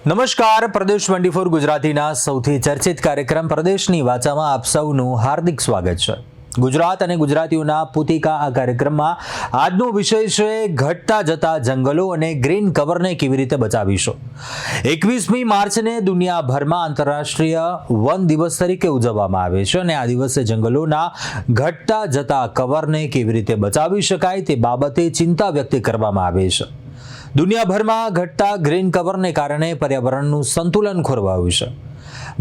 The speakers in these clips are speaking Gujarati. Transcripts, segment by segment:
નમસ્કાર, પ્રદેશ 24 ગુજરાતીના સૌથી ચર્ચિત કાર્યક્રમ પ્રદેશની વાચામાં આપ સૌનું હાર્દિક સ્વાગત છે. ગુજરાત અને ગુજરાતીઓના પુતિકા આ કાર્યક્રમમાં આજનો વિષય છે ઘટતા જતા જંગલો અને ગ્રીન કવરને કેવી રીતે બચાવીશું. 21મી માર્ચને દુનિયાભરમાં આંતરરાષ્ટ્રીય વન દિવસ તરીકે ઉજવવામાં આવે છે અને આ દિવસે જંગલોના ઘટતા જતા કવરને કેવી રીતે બચાવી શકાય તે બાબતે ચિંતા વ્યક્ત કરવામાં આવે છે. દુનિયાભરમાં ઘટતા ગ્રીન કવરને કારણે પર્યાવરણનું સંતુલન ખોરવાયું છે.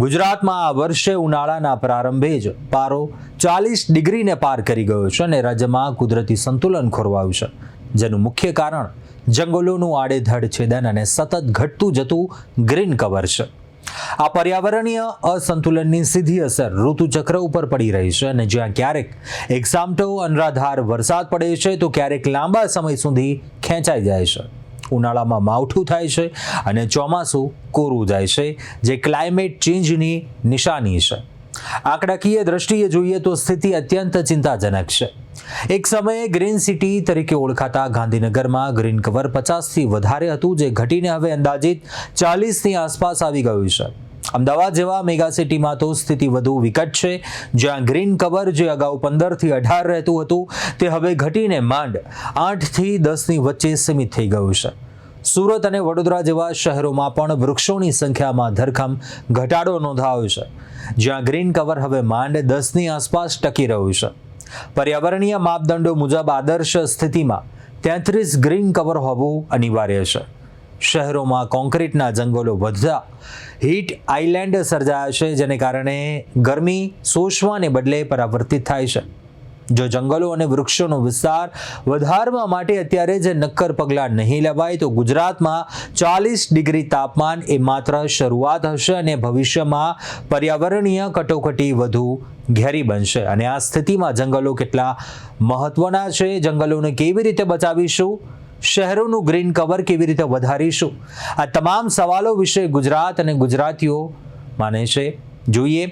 ગુજરાતમાં આ વર્ષે ઉનાળાના પ્રારંભે જ પારો 40 ડિગ્રીને પાર કરી ગયો છે અને રાજ્યમાં કુદરતી સંતુલન ખોરવાયું છે, જેનું મુખ્ય કારણ જંગલોનું આડેધડ છેદન અને સતત ઘટતું જતું ગ્રીન કવર છે. આ પર્યાવરણીય અસંતુલનની સીધી અસર ઋતુચક્ર ઉપર પડી રહી છે અને જ્યાં ક્યારેક એકસામટો અનરાધાર વરસાદ પડે છે તો ક્યારેક લાંબા સમય સુધી ખેંચાઈ જાય છે. ઉનાળામાં માવઠું થાય છે અને ચોમાસું કોરું જાય છે, જે ક્લાઇમેટ ચેન્જની નિશાની છે. આંકડાકીય દ્રષ્ટિએ જોઈએ તો સ્થિતિ અત્યંત ચિંતાજનક છે. એક સમયે ગ્રીન સિટી તરીકે ઓળખાતા ગાંધીનગરમાં ગ્રીન કવર 50થી વધારે હતું, જે ઘટીને હવે અંદાજિત 40ની આસપાસ આવી ગયું છે. અમદાવાદ જેવા મેગા સિટીમાં તો સ્થિતિ વધુ વિકટ છે, જ્યાં ગ્રીન કવર જે અગાઉ 15થી 18 રહેતું હતું તે હવે ઘટીને માંડ 8થી 10ની વચ્ચે સીમિત થઈ ગયું છે. સુરત અને વડોદરા જેવા શહેરોમાં પણ વૃક્ષોની સંખ્યામાં ધરખમ ઘટાડો નોંધાયો છે, જ્યાં ગ્રીન કવર હવે માંડ 10ની આસપાસ ટકી રહ્યું છે. પર્યાવરણીય માપદંડો મુજબ આદર્શ સ્થિતિમાં 33 ગ્રીન કવર હોવું અનિવાર્ય છે. શહેરોમાં કોન્ક્રીટના જંગલો વધતા હીટ આઇલેન્ડ સર્જાયા છે, જેને કારણે ગરમી શોષવાને બદલે પરાવર્તિત થાય છે. જો જંગલો અને વૃક્ષોનો વિસ્તાર વધારવા માટે અત્યારે જ નક્કર પગલાં નહીં લેવાય તો ગુજરાતમાં 40 ડિગ્રી તાપમાન એ માત્ર શરૂઆત હશે અને ભવિષ્યમાં પર્યાવરણીય કટોકટી વધુ ઘેરી બનશે. અને આ સ્થિતિમાં જંગલો કેટલા મહત્વના છે, જંગલોને કેવી રીતે બચાવીશું, શહેરોનું ગ્રીન કવર કેવી રીતે વધારીશું, આ તમામ સવાલો વિશે ગુજરાત અને ગુજરાતીઓ માને છે. જોઈએ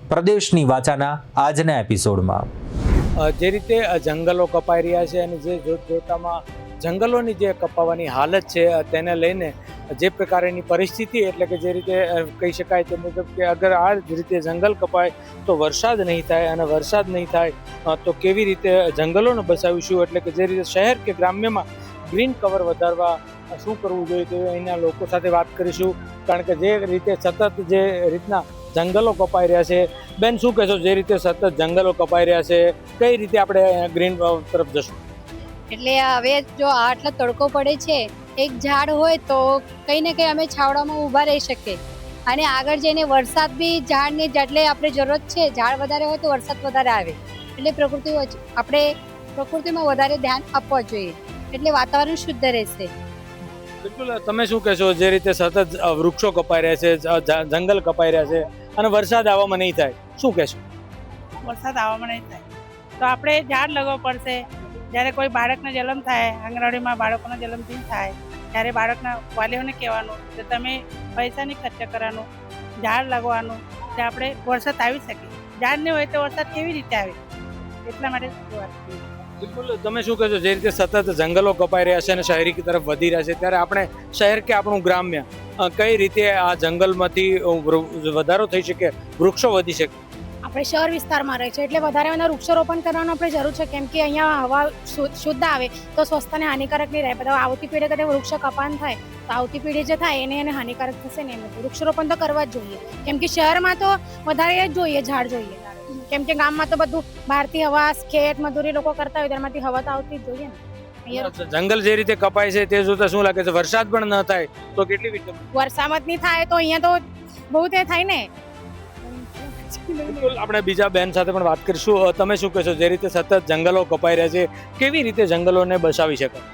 પ્રદેશની વાચાના આજના એપિસોડમાં. જે રીતે જંગલો કપાઈ રહ્યા છે અને જે જોતામાં જંગલોની જે કપાવાની હાલત છે તેને લઈને જે પ્રકારની પરિસ્થિતિ, એટલે કે જે રીતે કહી શકાય તે મુજબ કે અગર આ જ રીતે જંગલ કપાય તો વરસાદ નહીં થાય અને વરસાદ નહીં થાય તો કેવી રીતે જંગલોને બચાવીશું, એટલે કે જે રીતે શહેર કે ગ્રામ્યમાં ગ્રીન કવર વધારવા શું કરવું જોઈએ તે અહીંના લોકો સાથે વાત કરીશું. કારણ કે જે રીતે સતત જે રીતના જંગલો કપાઈ રહ્યા છે, બેન શું કહેશો, જે રીતે સતત જંગલો કપાઈ રહ્યા છે કઈ રીતે આપણે ગ્રીન તરફ જશું? એટલે હવે જો આટલો તડકો પડે છે, એક ઝાડ હોય તો કંઈ ને કંઈ અમે છાવડામાં ઊભા રહી શકીએ અને આગળ જઈને વરસાદ બી ઝાડની જેટલે આપણે જરૂરત છે, ઝાડ વધારે હોય તો વરસાદ વધારે આવે. એટલે આપણે પ્રકૃતિમાં વધારે ધ્યાન આપવા જોઈએ, એટલે વાતાવરણ શુદ્ધ રહેશે. બિલકુલ, તમે શું કહેશો, જે રીતે સતત વૃક્ષો કપાઈ રહ્યા છે, જંગલ કપાઈ રહ્યા છે અને વરસાદ આવવામાં નહીં થાય, શું કહેશો? વરસાદ આવવામાં નહીં થાય તો આપણે ઝાડ લગાવવું પડશે. જ્યારે કોઈ બાળકનો જન્મ થાય, આંગણવાડીમાં બાળકોનો જન્મદિન થાય ત્યારે બાળકના વાલીઓને કહેવાનું કે તમે પૈસા નહીં ખર્ચ કરવાનું, ઝાડ લગાવવાનું, કે આપણે વરસાદ આવી શકે. ઝાડ નહીં હોય તો વરસાદ કેવી રીતે આવે? એટલા માટે વાત. બિલકુલ, તમે શું કહેશો, જે રીતે સતત જંગલો કપાઈ રહ્યા છે અને શહેરી તરફ વધી રહ્યા છે, ત્યારે આપણે શહેર કે આપણું ગ્રામ્ય કઈ રીતે આ જંગલમાંથી વધારો થઈ શકે, વૃક્ષો વધી શકે? આપણે શહેર વિસ્તારમાં રહે છે એટલે વધારે વૃક્ષારોપણ કરવાનું આપણે જરૂર છે, કેમ કે અહીંયા હવા શુદ્ધ આવે તો સ્વસ્થને હાનિકારક નહીં રહે. બધા આવતી પેઢી કદાચ વૃક્ષ કપાન થાય તો આવતી પેઢી જે થાય એને હાનિકારક થશે ને. એમ વૃક્ષારોપણ તો કરવા જ જોઈએ, કેમ કે શહેરમાં તો વધારે જ જોઈએ, ઝાડ જોઈએ. કેમ કે ગામમાં તો બધું બહારથી હવા, ખેત મજૂરી લોકો કરતા હોય તેમાંથી હવા તો આવતી જ જોઈએ ને. જંગલ જે રીતે કપાય છે તે જોતા શું લાગે છે, વરસાદ પણ ન થાય તો કેટલી વરસાદ નહીં થાય તો અહીંયા તો બહુ તે થાય ને. બિલકુલ, આપણે બીજા બેન સાથે પણ વાત કરીશું. તમે શું કહેશો, જે રીતે સતત જંગલો કપાઈ રહ્યા છે, કેવી રીતે જંગલોને બચાવી શકાય?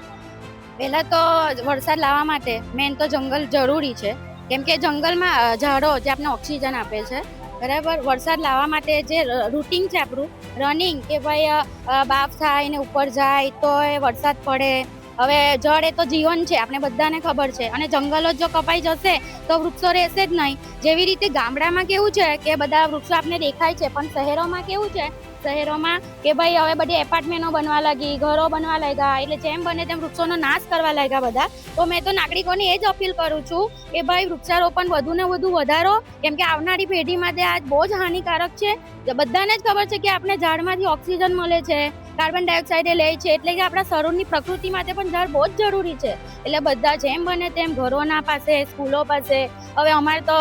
પહેલાં તો વરસાદ લાવવા માટે મેન તો જંગલ જરૂરી છે, કેમ કે જંગલમાં ઝાડો જે આપણને ઓક્સિજન આપે છે, બરાબર. વરસાદ લાવવા માટે જે રૂટિન છે આપણું રનિંગ, કે ભાઈ બાફ થાય ને ઉપર જાય તો વરસાદ પડે. હવે જળ એ તો જીવન છે, આપણે બધાને ખબર છે. અને જંગલો જો કપાઈ જશે તો વૃક્ષો રહેશે જ નહીં. જેવી રીતે ગામડામાં કેવું છે કે બધા વૃક્ષો આપણે દેખાય છે, પણ શહેરોમાં કેવું છે શહેરોમાં કે ભાઈ હવે બધી એપાર્ટમેન્ટો બનવા લાગી, ઘરો બનવા લાગ્યા, એટલે જેમ બને તેમ વૃક્ષોનો નાશ કરવા લાગ્યા બધા. તો મેં તો નાગરિકોને એ જ અપીલ કરું છું કે ભાઈ વૃક્ષારોપણ વધુ ને વધુ વધારો, કેમ કે આવનારી પેઢી માટે આ બહુ જ હાનિકારક છે. બધાને જ ખબર છે કે આપણે ઝાડમાંથી ઓક્સિજન મળે છે, કાર્બન ડાયોક્સાઇડ લે છે, એટલે કે આપણા શરીરની પ્રકૃતિ માટે પણ ઝાડ બહુ જ જરૂરી છે. એટલે બધા જેમ બને તેમ ઘરોના પાસે, સ્કૂલો પાસે, હવે અમારે તો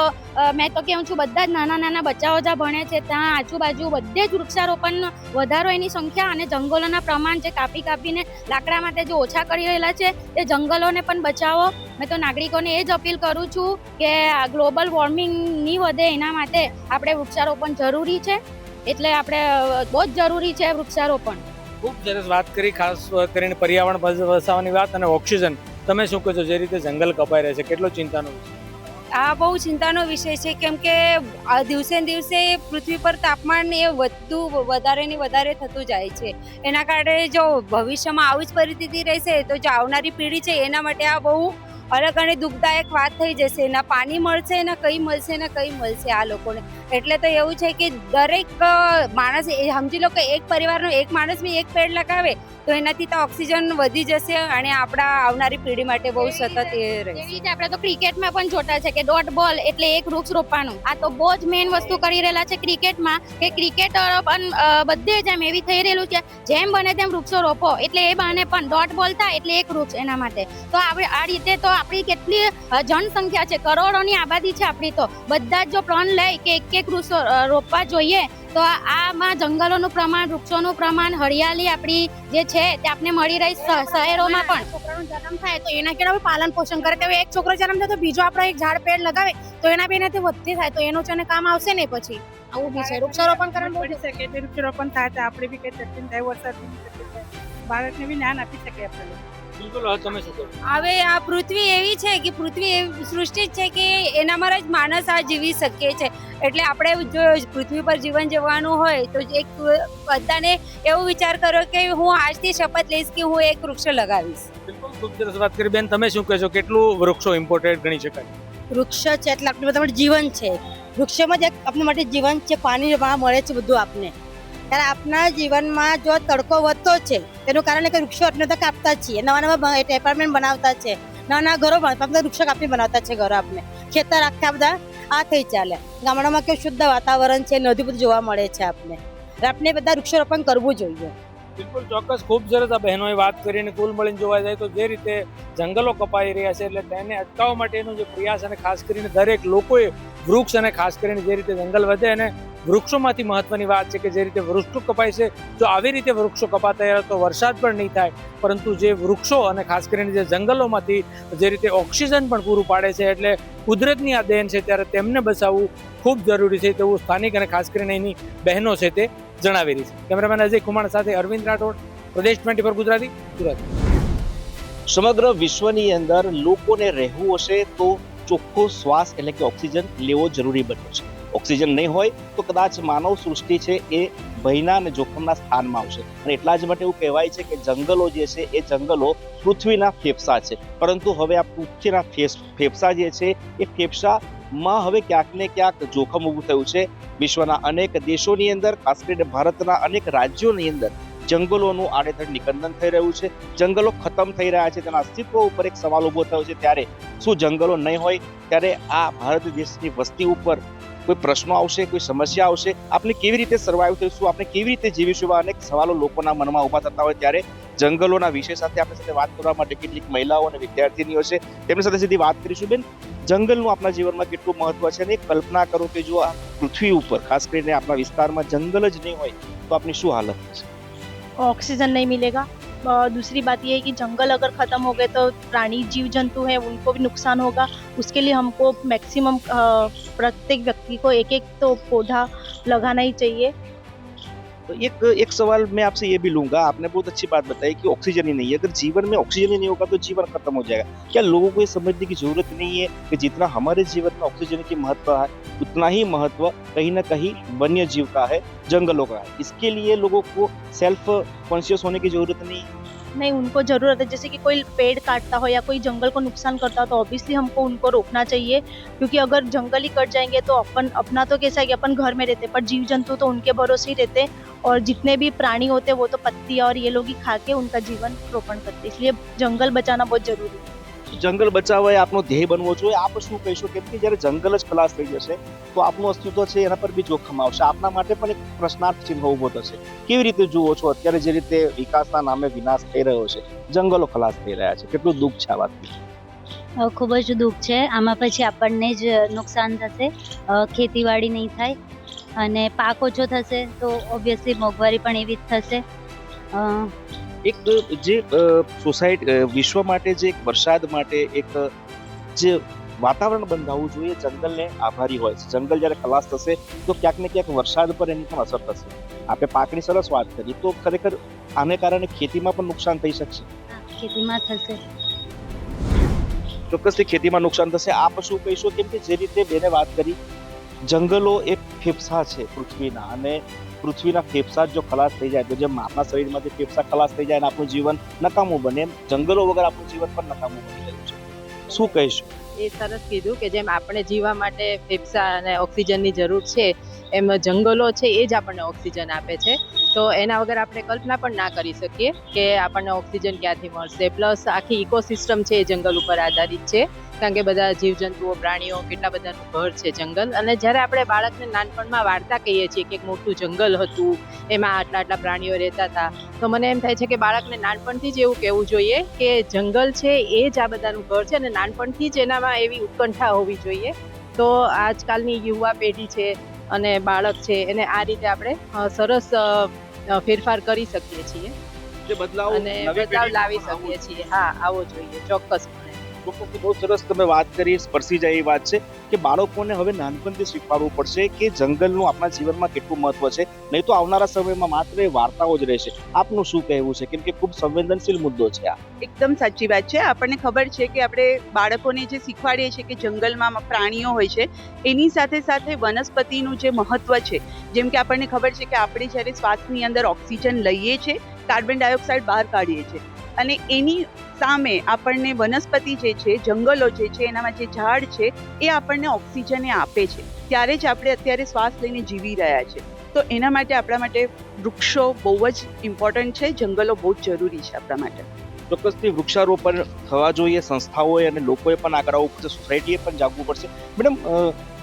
મેં તો કહું છું બધા જ નાના નાના બચ્ચાઓ જ્યાં ભણે છે ત્યાં આજુબાજુ બધે જ વૃક્ષારોપણ વધારો એની સંખ્યા, અને જંગલોના પ્રમાણ જે કાપીને લાકડા માટે જે ઓછા કરી રહેલા છે તે જંગલોને પણ બચાવો. મેં તો નાગરિકોને એ જ અપીલ કરું છું કે ગ્લોબલ વોર્મિંગ નહીં વધે એના માટે આપણે વૃક્ષારોપણ જરૂરી છે. એટલે આપણે બહુ જ જરૂરી છે વૃક્ષારોપણ. ખૂબ સરસ વાત કરી, ખાસ કરીને પર્યાવરણ બચાવવાની વાત અને ઓક્સિજન. તમે શું કહો છો, જે રીતે જંગલ કપાઈ રહે છે, કેટલો ચિંતાનો વિષય? આ બહુ ચિંતાનો વિષય છે, કેમ કે દિવસે ને દિવસે પૃથ્વી પર તાપમાન એ વધારે ને વધારે થતું જાય છે. એના કારણે જો ભવિષ્યમાં આવી જ પરિસ્થિતિ રહેશે તો જે આવનારી પેઢી છે એના માટે આ બહુ અલગ અને દુઃખદાયક વાત થઈ જશે. ના પાણી મળશે, ના કંઈ મળશે આ લોકોને. એટલે તો એવું છે કે દરેક માણસ સમજી લો કે એક પરિવારનો એક માણસ બી એક પેડ લગાવે તો એનાથી તો ઓક્સિજન વધી જશે અને આપણા આવનારી પેઢી માટે બહુ સતત એ રહેશે. એવી રીતે આપણે તો ક્રિકેટમાં પણ જોતા છે કે ડોટ બોલ એટલે એક વૃક્ષ રોપવાનું. આ તો બહુ જ મેઇન વસ્તુ કરી રહેલા છે ક્રિકેટમાં, કે ક્રિકેટર પણ બધે જ એમ એવી થઈ રહેલું છે જેમ બને તેમ વૃક્ષો રોપો, એટલે એ બહાને પણ ડોટ બોલ થાય એટલે એક વૃક્ષ એના માટે. તો આપણે આ રીતે તો આપણી કેટલી જનસંખ્યા છે, કરોડોની આબાદી છે આપણી, તો બધા જ જો પ્રણ લે કે એક વૃક્ષ રોપવા જોઈએ તો આમાં જંગલોનું પ્રમાણ, વૃક્ષોનું પ્રમાણ, હરિયાળી આપણી જે છે તે આપણે મળી રહી. શહેરોમાં પણ છોકરાનો જન્મ થાય તો એના કેવું પાલન પોષણ કરે, કે એક છોકરો જન્મ થાય તો બીજો આપણે એક ઝાડ પેડ લગાવે તો એના બી એનાથી વધતી થાય, તો એનું છે ને કામ આવશે ને. પછી આવું બી છે વૃક્ષારોપણ કરવાનું બહુ પડી શકે, તે વૃક્ષારોપણ થાય તો આપણે બી કંઈ તકલીફ થાય, વરસાદ બાળકને બી જ્ઞાન આપી શકે આપણે. બિલકુલ. હવે તમે શું કહો? હવે આ પૃથ્વી એવી છે કે પૃથ્વી એવી સૃષ્ટિ છે કે એનામાં જ માણસ આ જીવી શકીએ છે. એટલે આપણે જો પૃથ્વી પર જીવન જીવવાનું હોય તો એક બધાને એવો વિચાર કરો કે હું આજથી શપથ લઈશ કે હું એક વૃક્ષ લગાવીશ. બિલકુલ, ખૂબ સરસ વાત કરી બેન. તમે શું કહેશો, કેટલું વૃક્ષો ઇમ્પોર્ટન્ટ ગણી શકાય? વૃક્ષ છે એટલે આપણી બધા માટે જીવન છે. વૃક્ષમાં જ આપણી માટે જીવન છે, પાણી મળે છે બધું આપને. ત્યારે આપણા જીવનમાં જો તડકો વધતો છે તેનું કારણ કે વૃક્ષો આપણે તો કાપતા છીએ, નવા નવા એપાર્ટમેન્ટ બનાવતા છે, નવા નવા ઘરો બનાવતા, વૃક્ષો કાપી બનાવતા છે ઘરો. આપણે ખેતર આખા બધા આ થઈ ચાલે. ગામડામાં કેવું શુદ્ધ વાતાવરણ છે, નદી બધું જોવા મળે છે આપને. આપણે બધા વૃક્ષારોપણ કરવું જોઈએ. બિલકુલ, ચોક્કસ. ખૂબ સરસ આ બહેનોએ વાત કરીને કુલ મળીને જોવા જાય તો જે રીતે જંગલો કપાઈ રહ્યા છે એટલે તેને અટકાવવા માટેનો જે પ્રયાસ, અને ખાસ કરીને દરેક લોકોએ વૃક્ષ, અને ખાસ કરીને જે રીતે જંગલ વધે, અને વૃક્ષોમાંથી મહત્વની વાત છે કે જે રીતે વૃક્ષો કપાય છે, જો આવી રીતે વૃક્ષો કપાતા રહે તો વરસાદ પણ નહીં થાય, પરંતુ જે વૃક્ષો અને ખાસ કરીને જે જંગલોમાંથી જે રીતે ઓક્સિજન પણ પૂરું પાડે છે, એટલે કુદરતની આ દેન છે, ત્યારે તેમને બચાવવું ખૂબ જરૂરી છે તેવું સ્થાનિક અને ખાસ કરીને એની બહેનો છે તે જણાવી રહી છે. કેમેરામેન અજય કુમાર સાથે અરવિંદ રાઠોડ, પ્રદેશ 24 ગુજરાતી, સુરત. સમગ્ર વિશ્વની અંદર લોકોને રહેવું હશે તો ચોખ્ખો શ્વાસ એટલે કે ઓક્સિજન લેવો જરૂરી બન્યો છે. ઓક્સિજન નહીં હોય તો કદાચ માનવ સૃષ્ટિ છે એ ભયના અને જોખમના સ્થાનમાં આવશે. અને એટલા જ માટે એવું કહેવાય છે કે જંગલો જે છે એ જંગલો પૃથ્વીના ફેફસા છે. પરંતુ હવે આ પૃથ્વીના ફેફસા જે છે એ ફેફસામાં હવે ક્યાંક ને ક્યાંક જોખમ ઊભું થયું છે. વિશ્વના અનેક દેશોની અંદર, ખાસ કરીને ભારતના અનેક રાજ્યોની અંદર જંગલોનું આડેધડ નિકંદન થઈ રહ્યું છે. જંગલો ખતમ થઈ રહ્યા છે, તેના અસ્તિત્વ ઉપર એક સવાલ ઊભો થયો છે. ત્યારે શું જંગલો નહીં હોય ત્યારે આ ભારત દેશની વસ્તી ઉપર કોઈ પ્રશ્નો આવશે, કોઈ સમસ્યા આવશે, આપણે કેવી રીતે સર્વાઈવ થઈશું, આપણે કેવી રીતે જીવીશું, એવા અનેક સવાલો લોકોના મનમાં ઊભા થતા હોય. ત્યારે જંગલોના વિષય સાથે આપણી સાથે વાત કરવા માટે કેટલીક મહિલાઓ અને વિદ્યાર્થીનીઓ છે, તેમની સાથે સીધી વાત કરીશું. બેન, જંગલનું આપણા જીવનમાં કેટલું મહત્વ છે, અને કલ્પના કરો કે જો આ પૃથ્વી ઉપર, ખાસ કરીને આપણા વિસ્તારમાં જંગલ જ નહીં હોય તો આપની શું હાલત થશે? ऑक्सीजन नहीं मिलेगा. दूसरी बात ये है कि जंगल अगर ख़त्म हो गए तो प्राणी जीव जंतु हैं उनको भी नुकसान होगा. उसके लिए हमको मैक्सिमम प्रत्येक व्यक्ति को एक तो पौधा लगाना ही चाहिए. तो एक सवाल मैं आपसे ये भी लूंगा, आपने बहुत अच्छी बात बताई कि ऑक्सीजन ही नहीं है. अगर जीवन में ऑक्सीजन ही नहीं होगा तो जीवन खत्म हो जाएगा. क्या लोगों को ये समझने की जरूरत नहीं है कि जितना हमारे जीवन में ऑक्सीजन की महत्व है उतना ही महत्व कहीं ना कहीं वन्य जीव का है, जंगलों का है. इसके लिए लोगों को सेल्फ कॉन्शियस होने की जरूरत नहीं है. नहीं, उनको ज़रूरत है, जैसे कि कोई पेड़ काटता हो या कोई जंगल को नुकसान करता हो तो ऑब्वियसली हमको उनको रोकना चाहिए, क्योंकि अगर जंगल ही कट जाएंगे तो अपन अपना तो कैसा है कि अपन घर में रहते, पर जीव जंतु तो उनके भरोसे ही रहते, और जितने भी प्राणी होते हैं वो तो पत्ती और ये लोग ही खा के उनका जीवन रोपण करते, इसलिए जंगल बचाना बहुत जरूरी है। જંગલ બચાવવા એ આપનો ધ્યેય બનવો જોઈએ. આપ શું કહેશો, કેમ કે જ્યારે જંગલ જ ખલાસ થઈ જશે તો આપનું અસ્તિત્વ છે એના પર બી જોખમ આવશે, આપના માટે પણ એક પ્રશ્નાર્થ ચિહ્ન ઊભો થશે. કેવી રીતે જુઓ છો અત્યારે જે રીતે વિકાસના નામે વિનાશ થઈ રહ્યો છે, જંગલો ખલાસ થઈ રહ્યા છે, કેટલું દુઃખ છે આ વાતથી? ખૂબ જ દુઃખ છે. આમાં પછી આપણને જ નુકસાન થશે, ખેતીવાડી નહીં થાય અને પાક ઓછો થશે તો ઓબ્વિયસલી મોંઘવારી પણ એવી જ થશે. એક જે સોસાયટી વિશ્વ માટે જે એક વરસાદ માટે એક જે વાતાવરણ બંધાવવું જોઈએ, જંગલને આભારી હોય છે. જંગલ જ્યારે ખલાસ થશે તો ક્યાંક ને ક્યાંક વરસાદ પર એની પણ અસર થશે. આપણે પાકની સરસ વાત કરી, તો ખરેખર આને કારણે ખેતીમાં પણ નુકસાન થઈ શકશે. ખેતીમાં થશે. ચોક્કસથી ખેતીમાં નુકસાન થશે. આપ શું કહીશો, કેમ કે જે રીતે બેને વાત કરી, જંગલો એક ફેફસા છે પૃથ્વીના, અને પૃથ્વીના ફેફસા જો ખલાસ થઈ જાય તો જેમ આપણા શરીરમાંથી ફેફસા ખલાસ થઈ જાય અને આપણું જીવન નકામું બને, એમ જંગલો વગર આપણું જીવન પણ નકામું બની રહ્યું છે. શું કહીશું? એ સરસ કીધું કે જેમ આપણે જીવવા માટે ફેફસા અને ઓક્સિજનની જરૂર છે, એમ જંગલો છે એ જ આપણને ઓક્સિજન આપે છે. તો એના વગર આપણે કલ્પના પણ ના કરી શકીએ કે આપણને ઓક્સિજન ક્યાંથી મળશે. પ્લસ આખી ઇકોસિસ્ટમ છે એ જંગલ ઉપર આધારિત છે, કારણ કે બધા જીવજંતુઓ, પ્રાણીઓ, કેટલા બધાનું ઘર છે જંગલ. અને જ્યારે આપણે બાળકને નાનપણમાં વાર્તા કહીએ છીએ કે એક મોટું જંગલ હતું, એમાં આટલા આટલા પ્રાણીઓ રહેતા હતા, તો મને એમ થાય છે કે બાળકને નાનપણથી જ એવું કહેવું જોઈએ કે જંગલ છે એ જ આ બધાનું ઘર છે, અને નાનપણથી જ એનામાં એવી ઉત્કંઠા હોવી જોઈએ. તો આજકાલની યુવા પેઢી છે અને બાળક છે એને આ રીતે આપણે સરસ ફેરફાર કરી શકીએ છીએ જે બદલાવ અને બદલાવ લાવી શકીએ છીએ. હા, આવો જોઈએ ચોક્કસ. બહુ સરસ તમે વાત કરી, સ્પર્શી જાય એ વાત છે કે બાળકોને હવે નાનપણથી શીખવાડવું પડશે કે જંગલનું આપણા જીવનમાં કેટલું મહત્વ છે, નહીં તો આવનારા સમયમાં માત્ર એ વાર્તાઓ જ રહેશે. આપનું શું કહેવું છે, કેમ કે ખૂબ સંવેદનશીલ મુદ્દો છે આ? એકદમ સાચી વાત છે. આપણને ખબર છે કે આપણે બાળકોને જે શીખવાડીએ છીએ કે જંગલમાં પ્રાણીઓ હોય છે, એની સાથે સાથે વનસ્પતિનું જે મહત્વ છે, જેમ કે આપણને ખબર છે કે આપણે જ્યારે શ્વાસની અંદર ઓક્સિજન લઈએ છીએ, કાર્બન ડાયોક્સાઇડ બહાર કાઢીએ છીએ, અને એની સામે આપણને વનસ્પતિ જે છે, જંગલો જે છે, એનામાં જે ઝાડ છે એ આપણને ઓક્સિજન આપે છે. ત્યારે જ આપણે અત્યારે શ્વાસ લઈને જીવી રહ્યા છે. તો એના માટે આપણા માટે વૃક્ષો બહુ જ ઇમ્પોર્ટન્ટ છે, જંગલો બહુ જ જરૂરી છે આપણા માટે. ચોક્કસથી વૃક્ષારોપણ થવા જોઈએ, સંસ્થાઓએ અને લોકોએ પણ આગળ આવવું પડશે, સોસાયટીએ પણ જાગવું પડશે. મેડમ,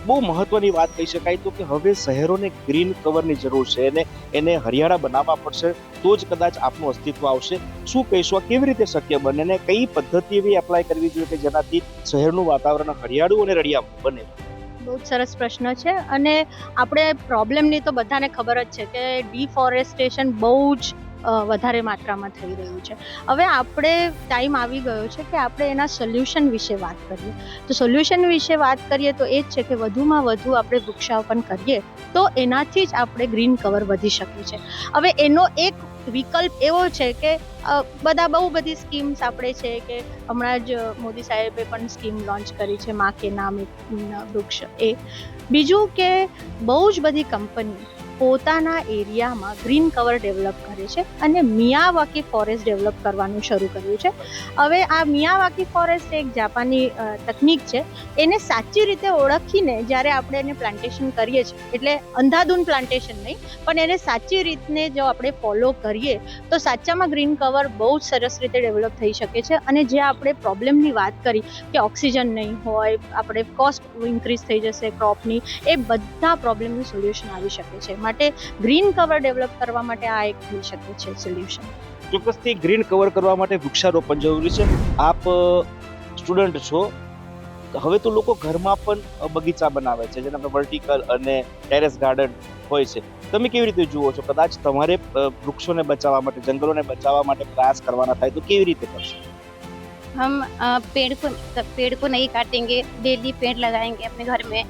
બહુ મહત્વની વાત કહી શકાય તો કે હવે શહેરોને ગ્રીન કવરની જરૂર છે, અને એને હરિયાળા બનાવવા પડશે, તો જ કદાચ આપનું અસ્તિત્વ આવશે. શું કહીશું, કેવી રીતે શક્ય બને અને કઈ પદ્ધતિ એવી એપ્લાય કરવી જોઈએ કે જેનાથી શહેરનું વાતાવરણ હરિયાળું અને રળિયામણું બને? બહુ જ સરસ પ્રશ્ન છે, અને આપણે પ્રોબ્લેમની તો બધાને ખબર જ છે કે ડિફોરેસ્ટેશન બહુ જ વધારે માત્રામાં થઈ રહ્યું છે. હવે આપણે ટાઈમ આવી ગયો છે કે આપણે એના સોલ્યુશન વિશે વાત કરીએ. તો સોલ્યુશન વિશે વાત કરીએ તો એ જ છે કે વધુમાં વધુ આપણે વૃક્ષારોપણ કરીએ તો એનાથી જ આપણે ગ્રીન કવર વધી શકે છે. હવે એનો એક વિકલ્પ એવો છે કે બધા બહુ બધી સ્કીમ્સ આપણે છે કે હમણાં જ મોદી સાહેબે પણ સ્કીમ લોન્ચ કરી છે, માં કે નામ એક વૃક્ષ. એ બીજું કે બહુ જ બધી કંપની પોતાના એરિયામાં ગ્રીન કવર ડેવલપ કરે છે અને મિયાવાકી ફોરેસ્ટ ડેવલપ કરવાનું શરૂ કર્યું છે. હવે આ મિયાવાકી ફોરેસ્ટ એક જાપાની તકનિક છે. એને સાચી રીતે ઓળખીને જ્યારે આપણે એને પ્લાન્ટેશન કરીએ છીએ, એટલે અંધાધૂન પ્લાન્ટેશન નહીં, પણ એને સાચી રીતને જો આપણે ફોલો કરીએ તો સાચામાં ગ્રીન કવર બહુ જ સરસ રીતે ડેવલપ થઈ શકે છે. અને જે આપણે પ્રોબ્લેમની વાત કરી કે ઓક્સિજન નહીં હોય, આપણે કોસ્ટ ઇન્ક્રીઝ થઈ જશે ક્રોપની, એ બધા પ્રોબ્લેમનું સોલ્યુશન આવી શકે છે. માટે ગ્રીન કવર ડેવલપ કરવા માટે આ એક થઈ શકે છે સોલ્યુશન. ચોક્કસથી ગ્રીન કવર કરવા માટે વૃક્ષારોપણ જરૂરી છે. આપ સ્ટુડન્ટ છો, હવે તો લોકો ઘરમાં પણ બગીચા બનાવે છે, જેને આપણે વર્ટિકલ અને ટેરેસ ગાર્ડન હોય છે. તમે કેવી રીતે જુઓ છો, કદાચ તમારે વૃક્ષોને બચાવવા માટે, જંગલોને બચાવવા માટે પ્રયાસ કરવાના થાય તો કેવી રીતે કરશો? हम पेड़ को नहीं काटेंगे, डेली पेड़ लगाएंगे अपने घर में,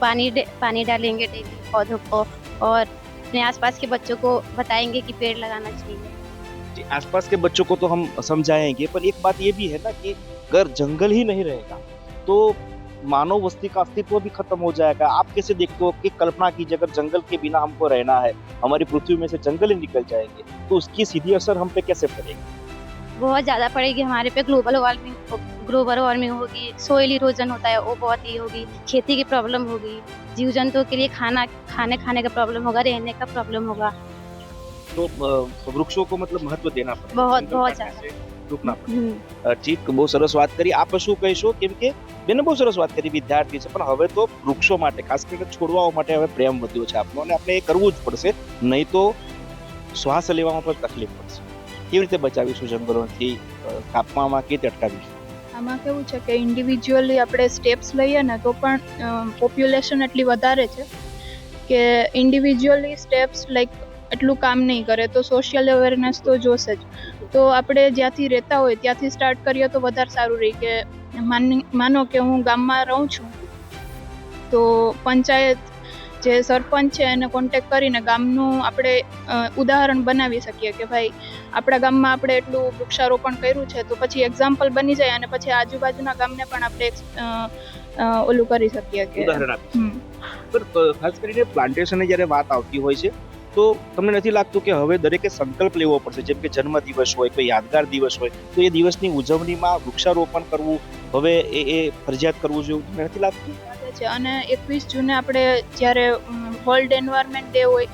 पानी डालेंगे डेली पौधों को, और अपने आसपास के बच्चों को बताएंगे कि पेड़ लगाना चाहिए. आसपास के बच्चों को तो हम समझाएंगे, पर एक बात ये भी है ना कि अगर जंगल ही नहीं रहेगा तो मानव बस्ती का अस्तित्व भी खत्म हो जाएगा. आप कैसे देखते हो कि कल्पना कीजिए अगर जंगल के बिना हमको रहना है, हमारी पृथ्वी में से जंगल ही निकल जाएंगे तो उसकी सीधी असर हम पे कैसे पड़ेगी? बहुत ज़्यादा पड़ेगी हमारे पे। ग्लोबल वार्मिंग होगी, सोइल इरोजन होता है वो बहुत ही होगी, खेती की प्रॉब्लम होगी, जीव जंतुओं के लिए खाने का प्रॉब्लम होगा, रहने का प्रॉब्लम होगा। तो वृक्षों को मतलब महत्व देना पड़े, बहुत जंगल बहुत કાપને ज़्यादा। से રોકના પડે। ઠીક, બહુ સરસ વાત કરી। આપ શું કહેશો? કેમ કે બેને બહુ સરસ વાત કરી, વિદ્યાર્થી છે પણ હવે તો વૃક્ષો માટે, ખાસ કરીને છોડવાઓ માટે હવે પ્રેમ વધ્યો છે આપનો, અને આપણે એ કરવું જ પડશે, નહીં તો શ્વાસ લેવામાં પણ તકલીફ પડશે। કેવી રીતે બચાવીશું જંગલોથી, કાપવામાં કેવી રીતે અટકાવીશું? આમાં કેવું છે કે ઇન્ડિવિજ્યુઅલી આપણે સ્ટેપ્સ લઈએ ને તો પણ પોપ્યુલેશન એટલી વધારે છે કે ઇન્ડિવિજ્યુઅલી સ્ટેપ્સ લાઈક એટલું કામ નહીં કરે, તો સોશિયલ અવેરનેસ તો જોશે જ। તો આપણે જ્યાંથી રહેતા હોય ત્યાંથી સ્ટાર્ટ કરીએ તો વધારે સારું રહે કે માનો કે હું ગામમાં રહું છું તો પંચાયત જે સરપંચ છે એને કોન્ટેક્ટ કરીને ગામનું આપણે ઉદાહરણ બનાવી શકીએ કે ભાઈ આપણા ગામમાં આપણે એટલું વૃક્ષારોપણ કર્યું છે, તો પછી એક્ઝામ્પલ બની જાય અને પછી આજુબાજુના ગામને પણ આપણે ઓલું કરી શકીએ કે ઉદાહરણ આપી પણ ખાસ કરીને પ્લાન્ટેશનની જ્યારે વાત આવતી હોય છે તો તમને નથી લાગતું કે હવે દરેકે સંકલ્પ લેવો પડશે, જેમ કે જન્મ દિવસ હોય, કોઈ યાદગાર દિવસ હોય, તો એ દિવસની ઉજવણીમાં વૃક્ષારોપણ કરવું હવે એ ફરજિયાત કરવું જોઈએ, તમને નથી લાગતું? છે। અને 21 જૂને આપણે જ્યારે વર્લ્ડ એન્વાયરમેન્ટ ડે હોય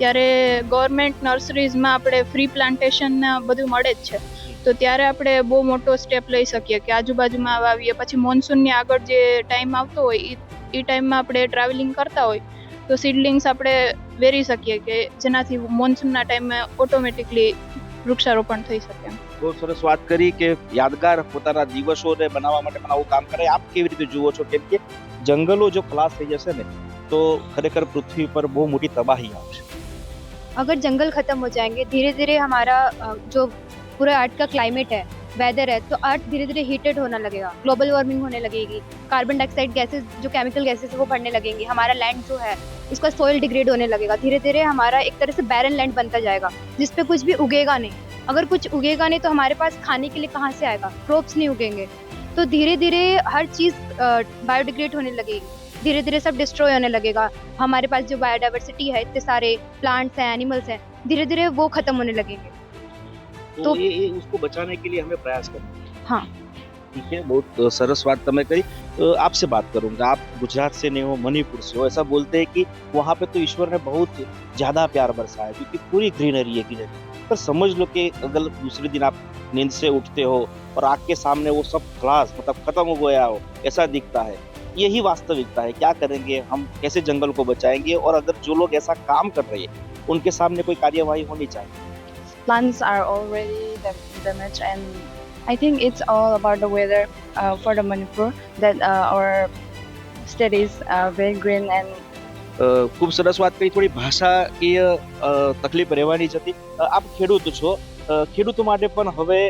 ત્યારે ગવર્મેન્ટ નર્સરીઝમાં આપણે ફ્રી પ્લાન્ટેશન બધું મળે જ છે, તો ત્યારે આપણે બહુ મોટો સ્ટેપ લઈ શકીએ કે આજુબાજુમાં વાવીએ। પછી મોન્સૂનની આગળ જે ટાઈમ આવતો હોય એ ટાઈમમાં આપણે ટ્રાવેલિંગ કરતા હોય તો સીડલિંગ્સ આપણે વેરી શકીએ કે જેનાથી મોન્સૂનના ટાઈમે ઓટોમેટિકલી વૃક્ષારોપણ થઈ શકે। બહુ સરસ વાત કરી કે યાદગાર પોતાના દિવસોને બનાવવા માટે પણ આવું કામ કરે। આપ કેવી રીતે જુઓ છો? કેમ કે જંગલો જો ખલાસ થઈ જશે ને તો ખરેખર પૃથ્વી પર બહુ મોટી તબાહી આવશે। अगर जंगल खत्म हो जाएंगे, धीरे धीरे हमारा जो पूरा अर्थ का क्लाइमेट है, वेदर है, तो अर्थ धीरे धीरे हीटेड होने लगेगा, ग्लोबल वार्मिंग होने लगेगी, कार्बन डाइऑक्साइड गैसेस जो केमिकल गैसेस है वो बढ़ने लगेंगी, हमारा लैंड जो है उसका सोइल डिग्रेड होने लगेगा, धीरे धीरे हमारा एक तरह से बैरन लैंड बनता जाएगा जिस पे कुछ भी उगेगा नहीं। अगर कुछ उगेगा नहीं तो हमारे पास खाने के लिए कहाँ से आएगा, क्रॉप्स नहीं उगेंगे, तो धीरे धीरे हर चीज़ बायोडिग्रेड होने लगेगी, धीरे धीरे सब डिस्ट्रॉय होने लगेगा। हमारे पास जो बायोडाइवर्सिटी है, इतने सारे प्लांट्स हैं, एनिमल्स हैं, धीरे धीरे वो खत्म होने लगेंगे। तो ये उसको बचाने के लिए हमें प्रयास करना। हाँ, ठीक है, बहुत सरस बात तुमने कही। आपसे बात करूंगा, आप गुजरात से नहीं हो, मणिपुर से हो, ऐसा बोलते हैं कि वहाँ पे तो ईश्वर ने बहुत ज्यादा प्यार बरसाया क्योंकि पूरी ग्रीनरी है ग्रीनरी। पर समझ लो कि अगर दूसरे दिन आप नींद से उठते हो और आग के सामने वो सब खलास मतलब खत्म हो गया हो ऐसा दिखता है, यही वास्तविकता है। क्या करेंगे हम, कैसे जंगल को बचाएंगे? और अगर जो लोग ऐसा काम कर रहे हैं उनके सामने कोई कार्यवाही होनी चाहिए। Plants are already damaged, and I think it's all about the weather for the Manipur that our state is very green and ખૂબ સરસ વાત કરી। થોડી ભાષાકીય તકલીફ રહેવાની જ હતી। આપ ખેડૂત છો, ખેડૂતો માટે પણ હવે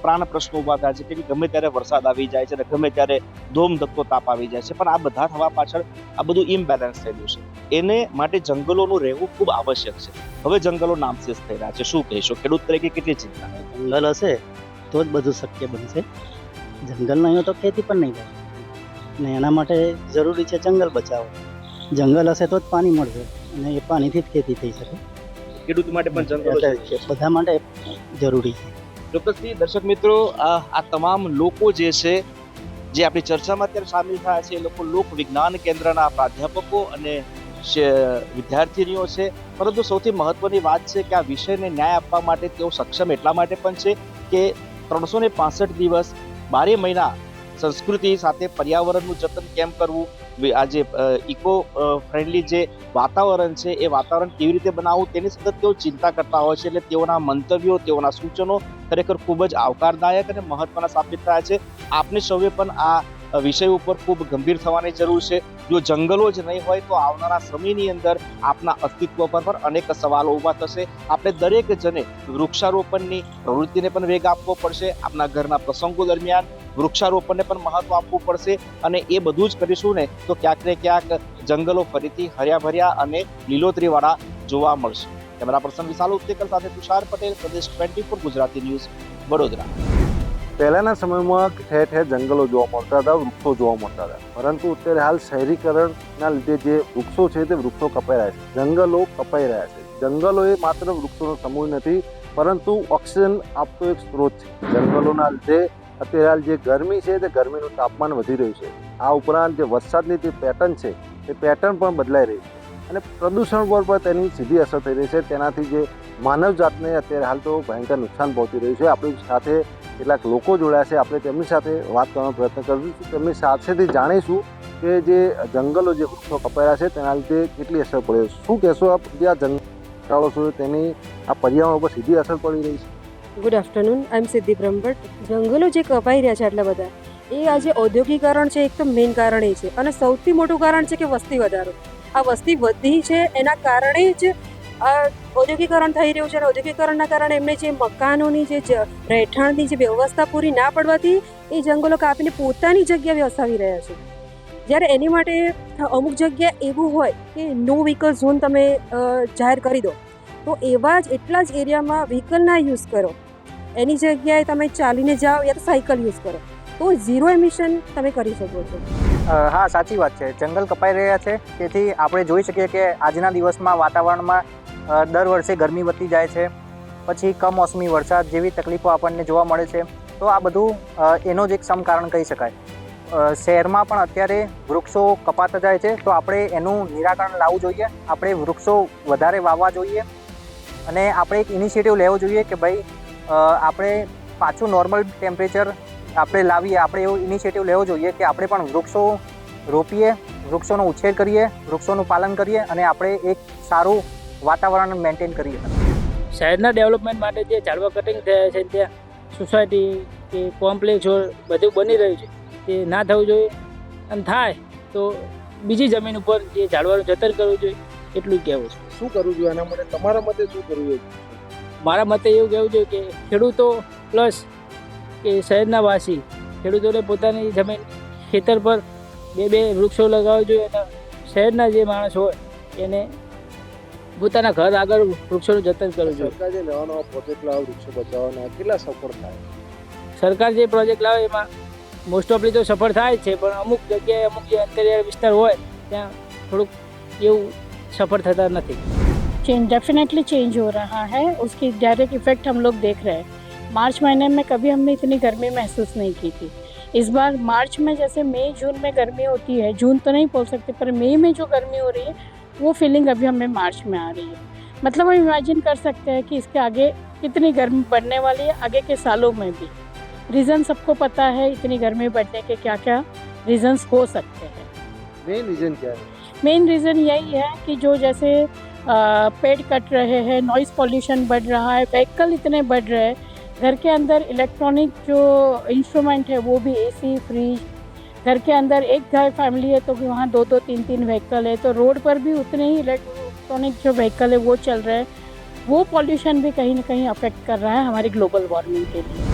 પ્રાણ પ્રશ્નો ઊભા થાય છે કે ગમે ત્યારે વરસાદ આવી જાય છે અને ગમે ત્યારે ધોમધકતો તાપ આવી જાય છે, પણ આ બધા થવા પાછળ આ બધું ઇમ્બેલેન્સ થયેલું છે। એને માટે જંગલોનું રહેવું ખૂબ આવશ્યક છે। હવે જંગલો નામશેષ થઈ રહ્યા છે, શું કહેશો? ખેડૂત તરીકે કેટલી ચિંતા? જંગલ હશે તો જ બધું શક્ય બનશે, જંગલ નહીં હોય તો ખેતી પણ નહીં થાય ને એના માટે જરૂરી છે જંગલ બચાવો। જંગલ હશે તો જ પાણી મળશે અને એ પાણીથી જ ખેતી થઈ શકે। ખેડૂત માટે પણ જંગલો બધા માટે જરૂરી છે। ચોક્કસથી દર્શક મિત્રો, આ તમામ લોકો જે છે જે આપણી ચર્ચામાં અત્યારે સામેલ થયા છે એ લોકો લોક વિજ્ઞાન કેન્દ્રના પ્રાધ્યાપકો અને વિદ્યાર્થીનીઓ છે, પરંતુ સૌથી મહત્વની વાત છે કે આ વિષયને ન્યાય આપવા માટે તેઓ સક્ષમ એટલા માટે પણ છે કે 365 દિવસ 12 મહિના સંસ્કૃતિ સાથે પર્યાવરણનું જતન કેમ કરવું, આ જે ઇકો ફ્રેન્ડલી જે વાતાવરણ છે એ વાતાવરણ કેવી રીતે બનાવવું તેની સતત તેઓ ચિંતા કરતા હોય છે। એટલે તેઓના મંતવ્યો, તેઓના સૂચનો ખરેખર ખૂબ જ આવકારદાયક અને મહત્વના સાબિત થયા છે। આપને સૌએ પણ આ વિષય ઉપર ખૂબ ગંભીર થવાની જરૂર છે। જો જંગલો જ નહીં હોય તો આવનારા સમયની અંદર આપના અસ્તિત્વ પર પણ અનેક સવાલો ઊભા થશે। આપણે દરેક જણે વૃક્ષારોપણની પ્રવૃત્તિને પણ વેગ આપવો પડશે। આપના ઘરના પ્રસંગો દરમિયાન વૃક્ષારોપણને પણ મહત્વ આપવું પડશે અને એ બધું જ કરીશું ને તો ક્યાંક ને ક્યાંક જંગલો ફરીથી હર્યાભર્યા અને લીલોતરીવાળા જોવા મળશે। કેમેરા પર્સન વિશાલ ઉત્તેકર સાથે તુષાર પટેલ, પ્રદેશ 24 ગુજરાતી ન્યૂઝ, વડોદરા। પહેલાના સમયમાં ઠેર ઠેર જંગલો જોવા મળતા હતા, વૃક્ષો જોવા મળતા હતા, પરંતુ અત્યારે હાલ શહેરીકરણના લીધે જે વૃક્ષો છે તે વૃક્ષો કપાઈ રહ્યા છે, જંગલો કપાઈ રહ્યા છે। જંગલો એ માત્ર વૃક્ષોનો સમૂહ નથી, પરંતુ ઓક્સિજન આપતો એક સ્ત્રોત છે. જંગલોના લીધે અત્યારે હાલ જે ગરમી છે તે ગરમીનું તાપમાન વધી રહ્યું છે. આ ઉપરાંત જે વરસાદની જે પેટર્ન છે તે પેટર્ન પણ બદલાઈ રહી છે અને પ્રદૂષણ પર પણ તેની સીધી અસર થઈ રહી છે. તેનાથી જે માનવ જાતને અત્યારે હાલ તો ભયંકર નુકસાન પહોંચી રહ્યું છે. આપણી સાથે કેટલાક લોકો જોડાયા છે, આપણે તેમની સાથે વાત કરવાનો પ્રયત્ન કરીશું. તેમની સાથેથી જાણીશું કે જે જંગલો જે વૃક્ષો કપાયા છે તેના લીધે કેટલી અસર પડે. શું કહેશો આપ, જે આ જંગલો છો તેની આ પર્યાવરણ ઉપર સીધી અસર પડી રહી છે? ગુડ આફ્ટરનૂન, આઈ એમ સિદ્ધિ બ્રહ્મભટ્ટ. જંગલો જે કપાઈ રહ્યા છે આટલા બધા, એ આજે ઔદ્યોગિકરણ છે, એક તો મેઇન કારણ એ છે. અને સૌથી મોટું કારણ છે કે વસ્તી વધારો. આ વસ્તી વધી છે એના કારણે જ આ ઔદ્યોગિકરણ થઈ રહ્યું છે. અને ઔદ્યોગિકરણના કારણે એમને જે મકાનોની જે રહેઠાણની જે વ્યવસ્થા પૂરી ના પડવાથી એ જંગલો કાપીને પોતાની જગ્યા વસાવી રહ્યા છે. જ્યારે એની માટે અમુક જગ્યા એવું હોય કે નો વ્હીકલ ઝોન તમે જાહેર કરી દો, તો એવા જ એટલા જ એરિયામાં વ્હીકલ ના યુઝ કરો, એની જગ્યાએ તમે ચાલીને જાઓ યા તો સાયકલ યુઝ કરો, તો ઝીરો એમિશન તમે કરી શકો છો. હા, સાચી વાત છે. જંગલ કપાઈ રહ્યા છે, તેથી આપણે જોઈ શકીએ કે આજના દિવસમાં વાતાવરણમાં દર વર્ષે ગરમી વધતી જાય છે, પછી કમોસમી વરસાદ જેવી તકલીફો આપણને જોવા મળે છે. તો આ બધું એનો જ એક સમ કારણ કહી શકાય. શહેરમાં પણ અત્યારે વૃક્ષો કપાતા જાય છે, તો આપણે એનું નિરાકરણ લાવવું જોઈએ. આપણે વૃક્ષો વધારે વાવવા જોઈએ અને આપણે એક ઇનિશિયેટિવ લેવો જોઈએ કે ભાઈ આપણે પાછું નોર્મલ ટેમ્પરેચર આપણે લાવીએ. આપણે એવો ઇનિશિયેટિવ લેવો જોઈએ કે આપણે પણ વૃક્ષો રોપીએ, વૃક્ષોનો ઉછેર કરીએ, વૃક્ષોનું પાલન કરીએ અને આપણે એક સારું વાતાવરણ મેન્ટેન કરીએ. શહેરના ડેવલપમેન્ટ માટે જે ઝાડવા કટિંગ થયા છે, ત્યાં સોસાયટી કે કોમ્પ્લેક્સ બધું બની રહ્યું છે, તે ના થવું જોઈએ. અને થાય તો બીજી જમીન ઉપર જે ઝાડવાનું જતન કરવું જોઈએ, એટલું જ કહેવું છે. શું કરવું જોઈએ આના માટે? તમારા મતે શું કરવું જોઈએ? મારા મતે એવું કહેવું જોઈએ કે ખેડૂતો પ્લસ કે શહેરના વાસી ખેડૂતોને પોતાની જમીન ખેતર પર બે વૃક્ષો લગાવવા જોઈએ અને શહેરના જે માણસ હોય એને પોતાના ઘર આગળ વૃક્ષોનું જતન કરવું જોઈએ. સરકાર જે નવા નવા પ્રોજેક્ટ લાવે વૃક્ષો બચાવવાના, કેટલા સફળ થાય? સરકાર જે પ્રોજેક્ટ લાવે એમાં મોસ્ટ ઓફલી તો સફળ થાય જ છે, પણ અમુક જગ્યાએ અમુક જે અંતરિયાળ વિસ્તાર હોય ત્યાં થોડુંક એવું સફળ થતા નથી. डेफिनेटली चेंज हो रहा है, उसकी डायरेक्ट इफेक्ट हम लोग देख रहे हैं. मार्च महीने में कभी हमने इतनी गर्मी महसूस नहीं की थी. इस बार मार्च में जैसे मई जून में गर्मी होती है, जून तो नहीं बोल सकते, पर मई में जो गर्मी हो रही है वो फीलिंग अभी हमें मार्च में आ रही है. मतलब हम इमेजिन कर सकते हैं कि इसके आगे कितनी गर्मी बढ़ने वाली है, आगे के सालों में भी. रीज़न सबको पता है इतनी गर्मी बढ़ने के क्या क्या रीज़न्स हो सकते हैं. मेन रीज़न क्या है? मेन रीज़न यही है कि जो जैसे पेड़ कट रहे हैं, नॉइज़ पॉल्यूशन बढ़ रहा है, व्हीकल इतने बढ़ रहे हैं, घर के अंदर इलेक्ट्रॉनिक जो इंस्ट्रूमेंट है वो भी एसी, फ्रिज, घर के अंदर एक घर फैमिली है तो वहाँ 2-2, 3-3 व्हीकल है, तो रोड पर भी उतने ही इलेक्ट्रॉनिक जो व्हीकल है वो चल रहे हैं. वो पॉल्यूशन भी कहीं ना कहीं अफेक्ट कर रहा है हमारी ग्लोबल वॉर्मिंग के लिए.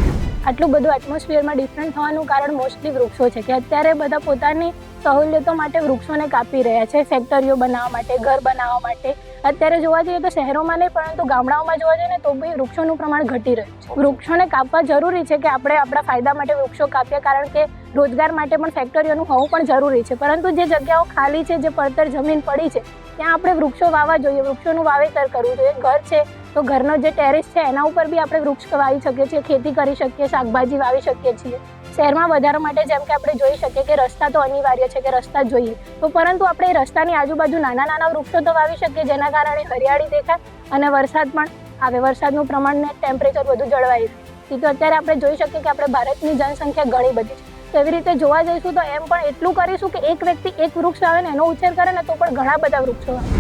આટલું બધું એટમોસ્ફિયરમાં ડિફરન્ટ થવાનું કારણ મોસ્ટલી વૃક્ષો છે કે અત્યારે બધા પોતાની સહુલિયતો માટે વૃક્ષોને કાપી રહ્યા છે, ફેક્ટરીઓ બનાવવા માટે, ઘર બનાવવા માટે. અત્યારે જોવા જઈએ તો શહેરોમાં નહીં પરંતુ ગામડાઓમાં જોવા જઈએ ને તો બી વૃક્ષોનું પ્રમાણ ઘટી રહ્યું છે. વૃક્ષોને કાપવા જરૂરી છે કે આપણે આપણા ફાયદા માટે વૃક્ષો કાપીએ, કારણ કે રોજગાર માટે પણ ફેક્ટરીઓનું હોવું પણ જરૂરી છે. પરંતુ જે જગ્યાઓ ખાલી છે, જે પડતર જમીન પડી છે, ત્યાં આપણે વૃક્ષો વાવવા જોઈએ, વૃક્ષોનું વાવેતર કરવું જોઈએ. ઘર છે તો ઘરનો જે ટેરેસ છે એના ઉપર બી આપણે વૃક્ષ વાવી શકીએ છીએ, ખેતી કરી શકીએ, શાકભાજી વાવી શકીએ છીએ. શહેરમાં વધારવા માટે જેમ કે આપણે જોઈ શકીએ કે રસ્તા તો અનિવાર્ય છે કે રસ્તા જોઈએ, તો પરંતુ આપણે રસ્તાની આજુબાજુ નાના નાના વૃક્ષો તો વાવી શકીએ જેના કારણે હરિયાળી દેખાય અને વરસાદ પણ આવે, વરસાદનું પ્રમાણ ને ટેમ્પરેચર બધું જળવાઈ રહે. તો અત્યારે આપણે જોઈ શકીએ કે આપણે ભારતની જનસંખ્યા ઘણી બધી છે, તો એવી રીતે જોવા જઈશું તો એમ પણ એટલું કરીશું કે એક વ્યક્તિ એક વૃક્ષ આવે ને એનો ઉછેર કરે ને તો પણ ઘણા બધા વૃક્ષો આવે.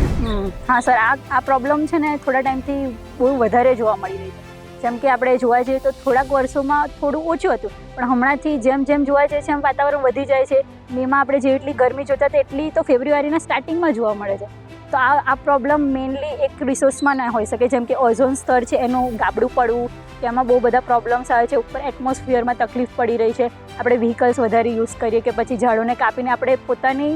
હા સર, આ પ્રોબ્લેમ છે ને થોડા ટાઈમથી બહુ વધારે જોવા મળી રહી છે. જેમ કે આપણે જોવા જઈએ તો થોડાક વર્ષોમાં થોડું ઓછું હતું, પણ હમણાંથી જેમ જેમ જોવા જઈએ છે એમ વાતાવરણ વધી જાય છે. મેમાં આપણે જેટલી ગરમી જોતા હતા એટલી તો ફેબ્રુઆરીના સ્ટાર્ટિંગમાં જોવા મળે છે. તો આ પ્રોબ્લેમ મેઇનલી એક રિસોર્સમાં ના હોઈ શકે, જેમ કે ઓઝોન સ્તર છે એનું ગાબડું પડવું, તેમાં બહુ બધા પ્રોબ્લેમ્સ આવે છે. ઉપર એટમોસ્ફિયરમાં તકલીફ પડી રહી છે. આપણે વ્હીકલ્સ વધારે યુઝ કરીએ કે પછી ઝાડોને કાપીને આપણે પોતાની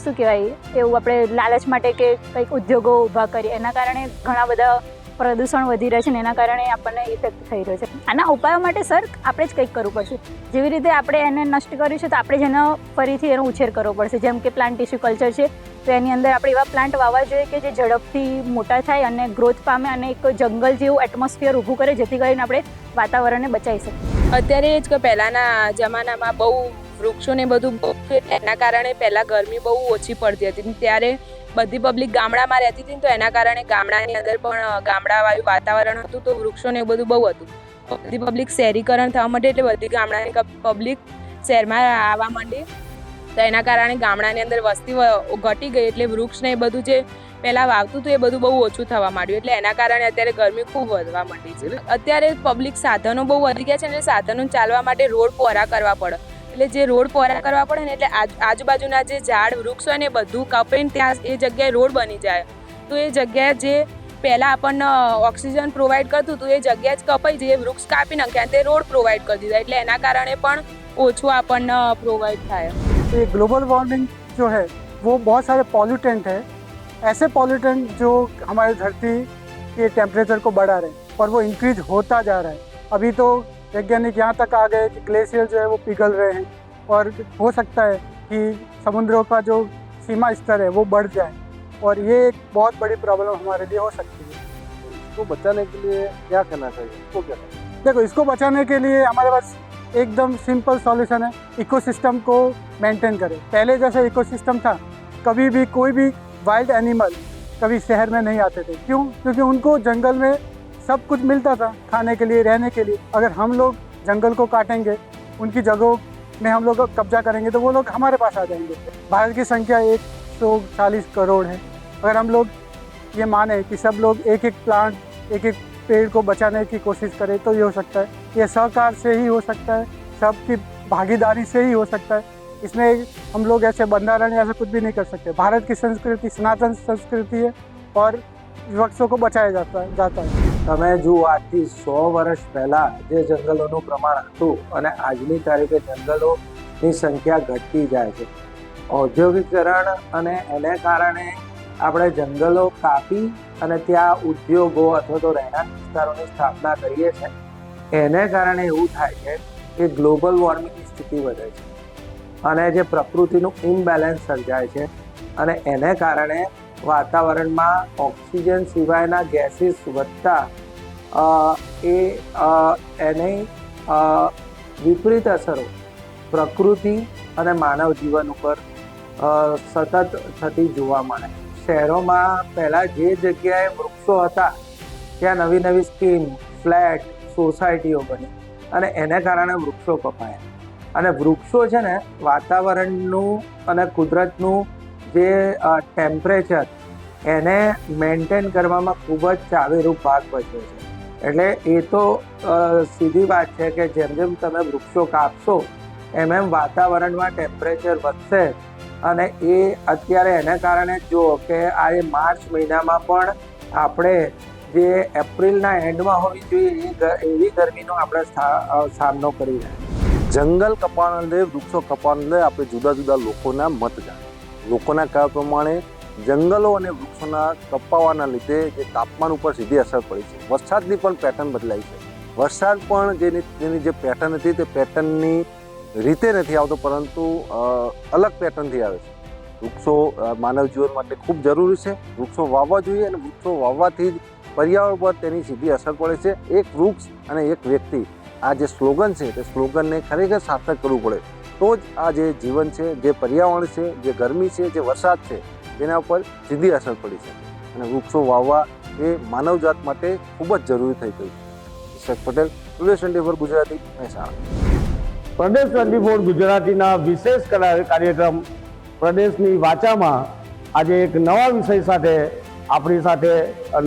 શું કહેવાય એવું આપણે લાલચ માટે કે કંઈક ઉદ્યોગો ઊભા કરીએ, એના કારણે ઘણા બધા પ્રદૂષણ વધી રહ્યું છે ને એના કારણે આપણને ઇફેક્ટ થઈ રહ્યો છે. આના ઉપાયો માટે સર આપણે જ કંઈક કરવું પડશે. જેવી રીતે આપણે એને નષ્ટ કર્યું છે તો આપણે જ એનો ફરીથી એનો ઉછેર કરવો પડશે. જેમ કે પ્લાન્ટ ટિશ્યુ કલ્ચર છે, તો એની અંદર આપણે એવા પ્લાન્ટ વાવવા જોઈએ કે જે ઝડપથી મોટા થાય અને ગ્રોથ પામે અને એક જંગલ જેવું એટમોસ્ફિયર ઊભું કરે, જેથી કરીને આપણે વાતાવરણને બચાવી શકીએ. અત્યારે જ કે પહેલાંના જમાનામાં બહુ વૃક્ષોને બધું એના કારણે પહેલાં ગરમી બહુ ઓછી પડતી હતી. ત્યારે બધી પબ્લિક ગામડામાં રહેતી હતી, તો એના કારણે ગામડાની અંદર પણ ગામડાવાળું વાતાવરણ હતું, તો વૃક્ષોને એ બધું બહુ હતું. બધી પબ્લિક શહેરીકરણ થવા માંડી એટલે બધી ગામડાની પબ્લિક શહેરમાં આવવા માંડી, તો એના કારણે ગામડાની અંદર વસ્તી ઘટી ગઈ એટલે વૃક્ષને એ બધું જે પહેલાં વાવતું હતું એ બધું બહુ ઓછું થવા માંડ્યું, એટલે એના કારણે અત્યારે ગરમી ખૂબ વધવા માંડી છે. અત્યારે પબ્લિક સાધનો બહુ વધી ગયા છે અને સાધનો ચાલવા માટે રોડ પહોળા કરવા પડે, એટલે જે રોડ પહોળા કરવા પડે ને એટલે આજુબાજુના જે ઝાડ વૃક્ષ હોય ને એ બધું કાપીને ત્યાં એ જગ્યાએ રોડ બની જાય, તો એ જગ્યાએ જે પહેલાં આપણને ઓક્સિજન પ્રોવાઈડ કરતું હતું એ જગ્યાએ જ કપાઈ જઈએ, વૃક્ષ કાપી નાખ્યા તે રોડ પ્રોવાઈડ કરી દીધા, એટલે એના કારણે પણ ઓછું આપણને પ્રોવાઈડ થાય. ये ग्लोबल वार्मिंग जो है वो बहुत सारे पॉल्यूटेंट है, ऐसे पॉल्यूटेंट जो हमारे धरती के टेम्परेचर को बढ़ा रहे हैं और वो इंक्रीज होता जा रहा है. अभी तो वैज्ञानिक यहाँ तक आ गए कि ग्लेशियर जो है वो पिघल रहे हैं और हो सकता है कि समुद्रों का जो सीमा स्तर है वो बढ़ जाए और ये एक बहुत बड़ी प्रॉब्लम हमारे लिए हो सकती है. इसको बचाने के लिए क्या करना चाहिए, इसको क्या करना चाहिए? देखो, इसको बचाने के लिए हमारे पास एकदम सिंपल सॉल्यूशन है, इकोसिस्टम को मेंटेन करें. पहले जैसा इकोसिस्टम था, कभी भी कोई भी वाइल्ड एनिमल कभी शहर में नहीं आते थे. क्यों? क्योंकि उनको जंगल में सब कुछ मिलता था खाने के लिए, रहने के लिए. अगर हम लोग जंगल को काटेंगे, उनकी जगहों में हम लोग कब्जा करेंगे तो वो लोग हमारे पास आ जाएंगे. भारत की संख्या 140 करोड़ है. अगर हम लोग ये माने कि सब लोग एक एक प्लांट, एक एक पेड़ को बचाने की कोशिश करें तो ये हो सकता है. ये सहकार से ही हो सकता है, सबकी भागीदारी से ही हो सकता है. इसमें हम लोग ऐसे बंधारण ऐसा कुछ भी नहीं कर सकते. भारत की संस्कृति सनातन संस्कृति है और વૃક્ષો કો બચાયા જાતા હૈ. તમે જુઓ, આજથી 100 વર્ષ પહેલાં જે જંગલોનું પ્રમાણ હતું અને આજની તારીખે જંગલોની સંખ્યા ઘટતી જાય છે. ઔદ્યોગિકરણ અને એને કારણે આપણે જંગલો કાપી અને ત્યાં ઉદ્યોગો અથવા તો રહેણાંક વિસ્તારોની સ્થાપના કરીએ છીએ. એને કારણે એવું થાય છે કે ગ્લોબલ વોર્મિંગની સ્થિતિ વધે છે અને જે પ્રકૃતિનું ઇમ્બેલેન્સ સર્જાય છે અને એને કારણે વાતાવરણમાં ઓક્સિજન સિવાયના ગેસીસ વધતા એની વિપરીત અસરો પ્રકૃતિ અને માનવ જીવન ઉપર સતત થતી જોવા મળે. શહેરોમાં પહેલાં જે જગ્યાએ વૃક્ષો હતા ત્યાં નવી નવી સ્કીમ, ફ્લેટ, સોસાયટીઓ બની અને એને કારણે વૃક્ષો કપાયા. અને વૃક્ષો છે ને વાતાવરણનું અને કુદરતનું જે ટેમ્પરેચર એને મેન્ટેન કરવામાં ખૂબ જ ચાવીરૂપ ભાગ ભજવે છે. એટલે એ તો સીધી વાત છે કે જેમ જેમ તમે વૃક્ષો કાપશો એમ એમ વાતાવરણમાં ટેમ્પરેચર વધશે. અને એ અત્યારે એને કારણે જુઓ કે આ માર્ચ મહિનામાં પણ આપણે જે એપ્રિલના એન્ડમાં હોવી જોઈએ એવી ગરમીનો આપણે સામનો કરી રહ્યા છીએ. જંગલ કપાવાના લીધે, વૃક્ષો કપાવાના લીધે આપણે જુદા જુદા લોકોના મત જાણીએ. લોકોના કહેવા પ્રમાણે જંગલો અને વૃક્ષોના કપાવાના લીધે જે તાપમાન ઉપર સીધી અસર પડી છે. વરસાદની પણ પેટર્ન બદલાઈ છે. વરસાદ પણ જેની જે પેટર્ન હતી તે પેટર્નની રીતે નથી આવતો, પરંતુ અલગ પેટર્નથી આવે છે. વૃક્ષો માનવ જીવન માટે ખૂબ જરૂરી છે. વૃક્ષો વાવવા જોઈએ અને વૃક્ષો વાવવાથી જ પર્યાવરણ પર તેની સીધી અસર પડે છે. એક વૃક્ષ અને એક વ્યક્તિ, આ જે સ્લોગન છે તે સ્લોગનને ખરેખર સાર્થક કરવું પડે તો જ આ જે જીવન છે, જે પર્યાવરણ છે, જે ગરમી છે, જે વરસાદ છે તેના ઉપર સીધી અસર પડી છે. અને વૃક્ષો વાવવા એ માનવજાત માટે ખૂબ જ જરૂરી થઈ ગયું. ઇશક પટેલ, પ્રદેશ 24 ગુજરાતી, મહેસાણા. પ્રદેશ 24 ગુજરાતીના વિશેષ કાર્યક્રમ પ્રદેશની વાચામાં આજે એક નવા વિષય સાથે આપણી સાથે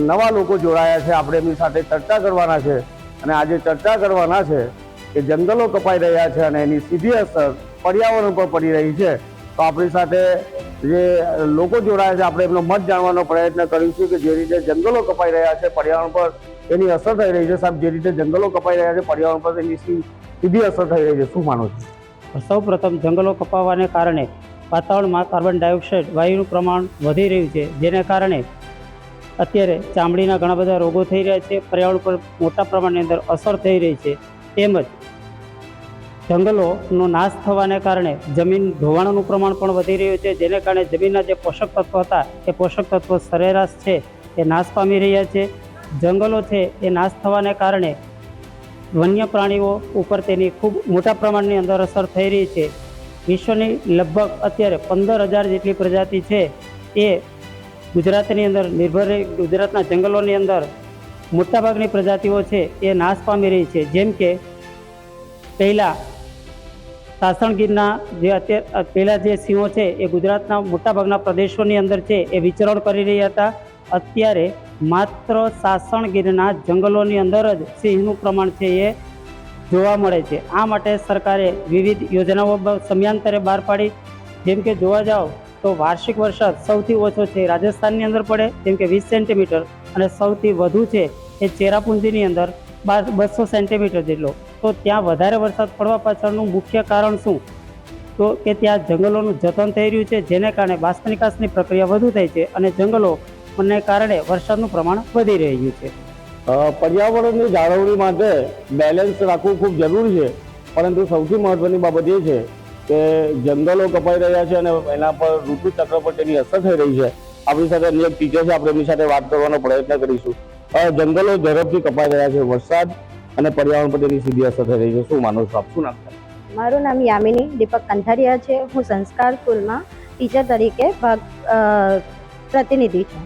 નવા લોકો જોડાયા છે. આપણે એમની સાથે ચર્ચા કરવાના છે અને આજે ચર્ચા કરવાના છે કે જંગલો કપાઈ રહ્યા છે અને એની સીધી અસર પર્યાવરણ પર પડી રહી છે. તો આપણી સાથે જે લોકો જોડાયા છે આપણે એમનો મત જાણવાનો પ્રયત્ન કરીશું કે જે રીતે જંગલો કપાઈ રહ્યા છે પર્યાવરણ પર એની અસર થઈ રહી છે. સાહેબ, જે રીતે જંગલો કપાઈ રહ્યા છે પર્યાવરણ પર એની સીધી અસર થઈ રહી છે, શું માનો છો? સૌ પ્રથમ જંગલો કપાવાને કારણે વાતાવરણમાં કાર્બન ડાયોક્સાઇડ વાયુનું પ્રમાણ વધી રહ્યું છે, જેને કારણે અત્યારે ચામડીના ઘણા બધા રોગો થઈ રહ્યા છે, પર્યાવરણ પર મોટા પ્રમાણની અંદર અસર થઈ રહી છે, તેમજ જંગલોનો નાશ થવાને કારણે જમીન ધોવાણનું પ્રમાણ પણ વધી રહ્યું છે, જેને કારણે જમીનના જે પોષક તત્વો હતા એ પોષક તત્વો સરેરાશ છે એ નાશ પામી રહ્યા છે. જંગલો છે એ નાશ થવાને કારણે વન્ય પ્રાણીઓ ઉપર તેની ખૂબ મોટા પ્રમાણની અંદર અસર થઈ રહી છે. વિશ્વની લગભગ અત્યારે 15,000 જેટલી પ્રજાતિ છે એ ગુજરાતની અંદર નિર્ભર રહી. ગુજરાતના જંગલોની અંદર મોટાભાગની પ્રજાતિઓ છે એ નાશ પામી રહી છે. જેમ કે પહેલાં સાસણગીરના પહેલાં જે સિંહો છે એ ગુજરાતના મોટાભાગના પ્રદેશોની અંદર છે એ વિચરણ કરી રહ્યા હતા. અત્યારે માત્ર સાસણગીરના જંગલોની અંદર જ સિંહનું પ્રમાણ છે એ જોવા મળે છે. આ માટે સરકારે વિવિધ યોજનાઓ સમયાંતરે બહાર પાડી. જેમ કે જોવા જાઓ તો વાર્ષિક વરસાદ સૌથી ઓછો છે રાજસ્થાનની અંદર પડે, જેમ કે 20 સેન્ટીમીટર, અને સૌથી વધુ છે એ ચેરાપુંજીની અંદર 200 સેન્ટીમીટર જેટલો. તો ત્યાં વધારે વરસાદ પડવા પાછળનું મુખ્ય કારણ શું? તો કે ત્યાં જંગલોનું જતન થઈ રહ્યું છે, જેને કારણે બાષ્પ નિકાસની પ્રક્રિયા વધુ થઈ છે અને જંગલોને કારણે વરસાદનું પ્રમાણ વધી રહ્યું છે. પર્યાવરણની જાળવણી માટે બેલેન્સ રાખવું ખૂબ જરૂરી છે, પરંતુ સૌથી મહત્વની બાબત એ છે કે જંગલો કપાઈ રહ્યા છે અને એના પર ઋતુ ચક્ર પર તેની અસર થઈ રહી છે. આપણી સાથે અન્ય ટીચર છે, આપણે એમની સાથે વાત કરવાનો પ્રયત્ન કરીશું. જંગલો ઝડપથી કપાઈ રહ્યા છે, વરસાદ અને પર્યાવરણ પર તેની સીધી અસર થઈ રહી છે. શું માનો છો આપ? શું નામ છે? મારું નામ યામિની દીપક કંથારિયા છે. હું સંસ્કાર સ્કૂલમાં ટીચર તરીકે પ્રતિનિધિ છું.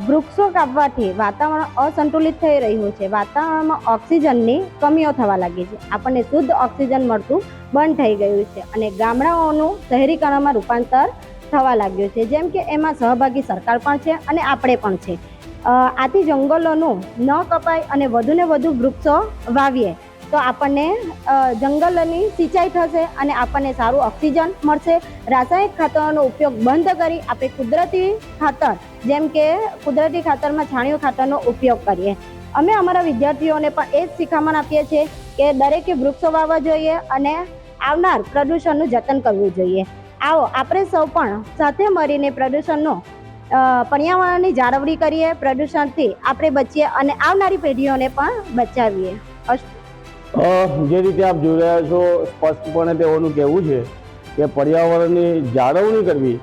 વૃક્ષો કાપવાથી વાતાવરણ અસંતુલિત થઈ રહ્યું છે. વાતાવરણમાં ઓક્સિજનની કમીઓ થવા લાગી છે. આપણને શુદ્ધ ઓક્સિજન મળતું બંધ થઈ ગયું છે અને ગામડાઓનું શહેરીકરણમાં રૂપાંતર થવા લાગ્યું છે. જેમ કે એમાં સહભાગી સરકાર પણ છે અને આપણે પણ છે. આથી જંગલોનું ન કપાય અને વધુને વધુ વૃક્ષો વાવીએ તો આપણને જંગલની સિંચાઈ થશે અને આપણને સારું ઓક્સિજન મળશે. રાસાયણિક ખાતરોનો ઉપયોગ બંધ કરી આપણે કુદરતી ખાતર, જેમ કે કુદરતી ખાતરમાં છાણિયું ખાતરનો ઉપયોગ કરીએ. અમે અમારા વિદ્યાર્થીઓને પણ એ જ શિખામણ આપીએ છીએ કે દરેકે વૃક્ષો વાવવા જોઈએ અને આવનાર પ્રદૂષણનું જતન કરવું જોઈએ. આવો આપણે સૌ પણ સાથે મળીને પર્યાવરણની જાળવણી કરીએ, પ્રદૂષણથી આપણે બચીએ અને આવનારી પેઢીઓને પણ બચાવીએ. જે રીતે આપ જોઈ રહ્યા છો, સ્પષ્ટપણે તેઓનું કહેવું છે કે પર્યાવરણની જાળવણી કરવી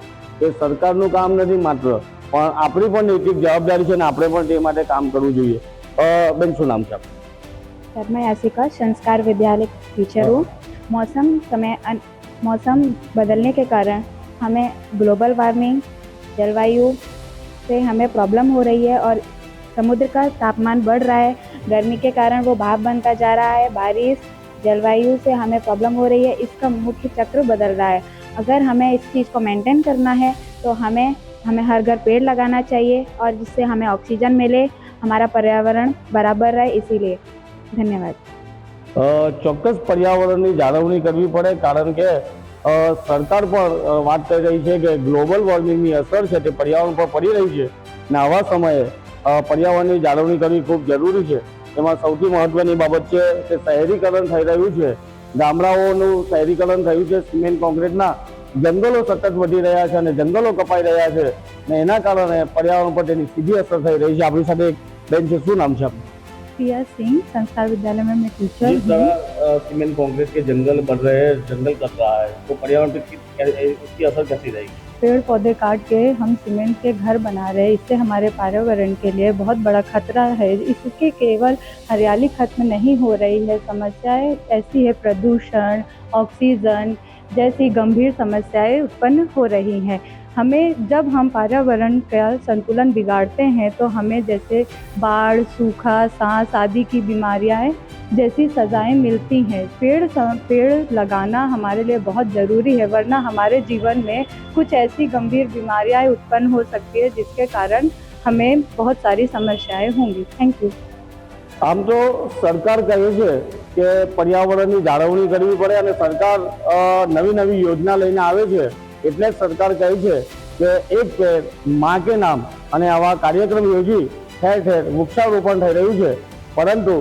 એ સરકારનું કામ નથી માત્ર, પણ આપણી પણ નૈતિક જવાબદારી છે અને આપણે પણ તે માટે કામ કરવું જોઈએ. બેન, શું નામ છે? शर्मा यासिका, संस्कार विद्यालय टीचर हूँ. मौसम बदलने के कारण हमें ग्लोबल वार्मिंग, जलवायु से हमें प्रॉब्लम हो रही है और समुद्र का तापमान बढ़ रहा है. गर्मी के कारण वो भाप बनता जा रहा है. बारिश, जलवायु से हमें प्रॉब्लम हो रही है. इसका मुख्य चक्र बदल रहा है. अगर हमें इस चीज़ को मेंटेन करना है तो हमें हर घर पेड़ लगाना चाहिए और जिससे हमें ऑक्सीजन मिले, हमारा पर्यावरण बराबर रहे. इसीलिए धन्यवाद. ચોક્કસ પર્યાવરણની જાળવણી કરવી પડે, કારણ કે સરકાર પણ વાત કરી રહી છે કે ગ્લોબલ વોર્મિંગની અસર છે તે પર્યાવરણ પર પડી રહી છે અને આવા સમયે પર્યાવરણની જાળવણી કરવી ખૂબ જરૂરી છે. એમાં સૌથી મહત્વની બાબત છે કે શહેરીકરણ થઈ રહ્યું છે. ગામડાઓનું શહેરીકરણ થયું છે. સિમેન્ટ કોન્ક્રીટના જંગલો સતત વધી રહ્યા છે અને જંગલો કપાઈ રહ્યા છે અને એના કારણે પર્યાવરણ પર તેની સીધી અસર થઈ રહી છે. આપણી સાથે બેન છે, શું નામ છે આપનું? प्रिया सिंह, संस्कार विद्यालय में मैं टीचर जिस तरह सीमेंट कांक्रीट के जंगल बढ़ रहे हैं, जंगल कट रहा है, तो पर्यावरण पर इसकी असर कैसी रहेगी? पेड़ पौधे काट के हम सीमेंट के घर बना रहे हैं. इससे हमारे पर्यावरण के लिए बहुत बड़ा खतरा है. इसके केवल हरियाली खत्म नहीं हो रही है, समस्याएं ऐसी है, प्रदूषण, ऑक्सीजन जैसी गंभीर समस्याएं उत्पन्न हो रही हैं. जब हम पर्यावरण का संतुलन बिगाड़ते हैं तो हमें जैसे बाढ़, सूखा, सांस आदि की बीमारियां जैसी सजाएं मिलती हैं. पेड़ लगाना हमारे लिए बहुत ज़रूरी है, वरना हमारे जीवन में कुछ ऐसी गंभीर बीमारियां उत्पन्न हो सकती है जिसके कारण हमें बहुत सारी समस्याएं होंगी. Thank you. આમ તો સરકાર કહે છે કે પર્યાવરણની જાળવણી કરવી પડે અને સરકાર નવી નવી યોજના લઈને આવે છે. એટલે જ સરકાર કહે છે કે એક પેડ માં કે નામ અને આવા કાર્યક્રમ યોજી ઠેર ઠેર વૃક્ષારોપણ થઈ રહ્યું છે. પરંતુ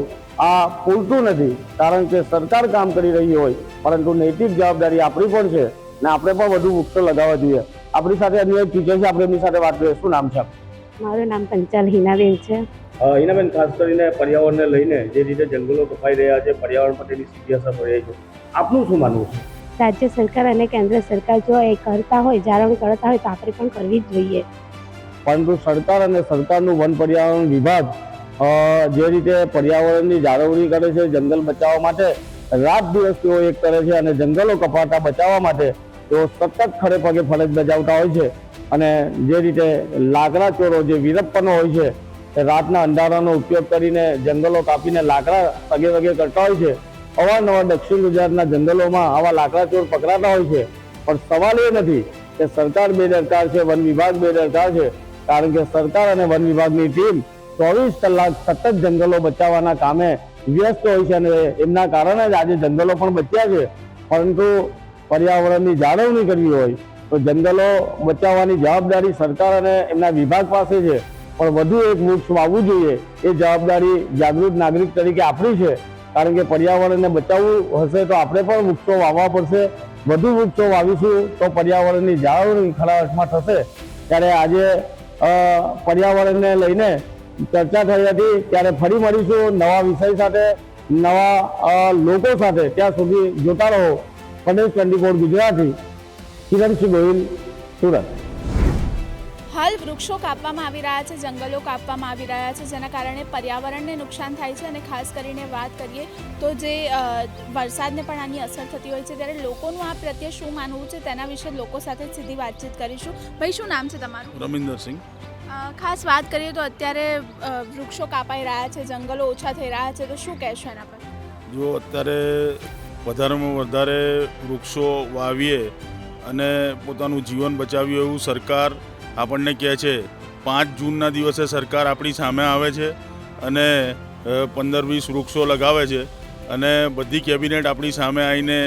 આ પૂરતું નથી, કારણ કે સરકાર કામ કરી રહી હોય, પરંતુ નૈતિક જવાબદારી આપણી પણ છે અને આપણે પણ વધુ વૃક્ષો લગાવવા જોઈએ. આપણી સાથે અન્ય એક ટીચર છે, આપણે એમની સાથે વાત કરીએ. શું નામ છે? મારું નામ પંચાલ હિનાબેન છે. હિનાબેન, ખાસ કરીને પર્યાવરણને લઈને જે રીતે જંગલો કપાઈ રહ્યા છે, પર્યાવરણ પર તેની સીધી અસર પડી રહી છે, આપનું શું માનવું છે? રાજ્ય સરકાર અને કેન્દ્ર સરકાર જો એ કરતા હોય, જાળવણી કરતા હોય તો આપણે પણ કરવી જ જોઈએ. પરંતુ સરકાર અને સરકારનું વન પર્યાવરણ વિભાગ જે રીતે પર્યાવરણની જાળવણી કરે છે, જંગલ બચાવવા માટે રાત દિવસ તેઓ એક કરે છે અને જંગલો કપાતા બચાવવા માટે તેઓ સતત ખડે પગે ફરજ બજાવતા હોય છે. અને જે રીતે લાકડા ચોરો, જે વીરપ્પનો હોય છે, એ રાતના અંધારાનો ઉપયોગ કરીને જંગલો કાપીને લાકડા પગે વગે કરતા હોય છે. અવારનવાર દક્ષિણ ગુજરાતના જંગલોમાં આવા લાકડા ચોર પકડાતા હોય છે. પણ સવાલ એ નથી કે સરકાર બેદરકાર છે, વન વિભાગ બેદરકાર છે, કારણ કે સરકાર અને વન વિભાગની ટીમ 24 કલાક સતત જંગલો બચાવવાના કામે વ્યસ્ત હોય છે અને એમના કારણે જ આજે જંગલો પણ બચ્યા છે. પરંતુ પર્યાવરણની જાળવણી કરવી હોય તો જંગલો બચાવવાની જવાબદારી સરકાર અને એમના વિભાગ પાસે છે. પણ વધુ એક વૃક્ષ વાવવું જોઈએ એ જવાબદારી જાગૃત નાગરિક તરીકે આપણી છે. કારણ કે પર્યાવરણને બચાવવું હશે તો આપણે પણ વૃક્ષો વાવવા પડશે. વધુ વૃક્ષો વાવીશું તો પર્યાવરણની જાળવણી ખરા અર્થમાં થશે. ત્યારે આજે પર્યાવરણને લઈને ચર્ચા થઈ હતી. ત્યારે ફરી મળીશું નવા વિષય સાથે, નવા લોકો સાથે. ત્યાં સુધી જોતા રહો પ્રદેશ 24 ગુજરાતી. કિરણસિંહ ગોહિલ, સુરત. હાલ વૃક્ષો કાપવામાં આવી રહ્યા છે, જંગલો કાપવામાં આવી રહ્યા છે, જેના કારણે પર્યાવરણને નુકસાન થાય છે. અને ખાસ કરીને વાત કરીએ તો જે વરસાદને પણ આની અસર થતી હોય છે, ત્યારે લોકોનું આ પ્રત્યે શું માનવું છે તેના વિશે લોકો સાથે સીધી વાતચીત કરીશું. ભાઈ, શું નામ છે તમારું? રમિન્દરસિંહ. ખાસ વાત કરીએ તો અત્યારે વૃક્ષો કાપાઈ રહ્યા છે, જંગલો ઓછા થઈ રહ્યા છે, તો શું કહેશો એના પર? જો અત્યારે વધારેમાં વધારે વૃક્ષો વાવીએ અને પોતાનું જીવન બચાવ્યું એવું સરકાર આપણને કહે છે. 5 જૂનના દિવસે સરકાર આપણી સામે આવે છે અને 15-20 વૃક્ષો લગાવે છે અને બધી કેબિનેટ આપણી સામે આવીને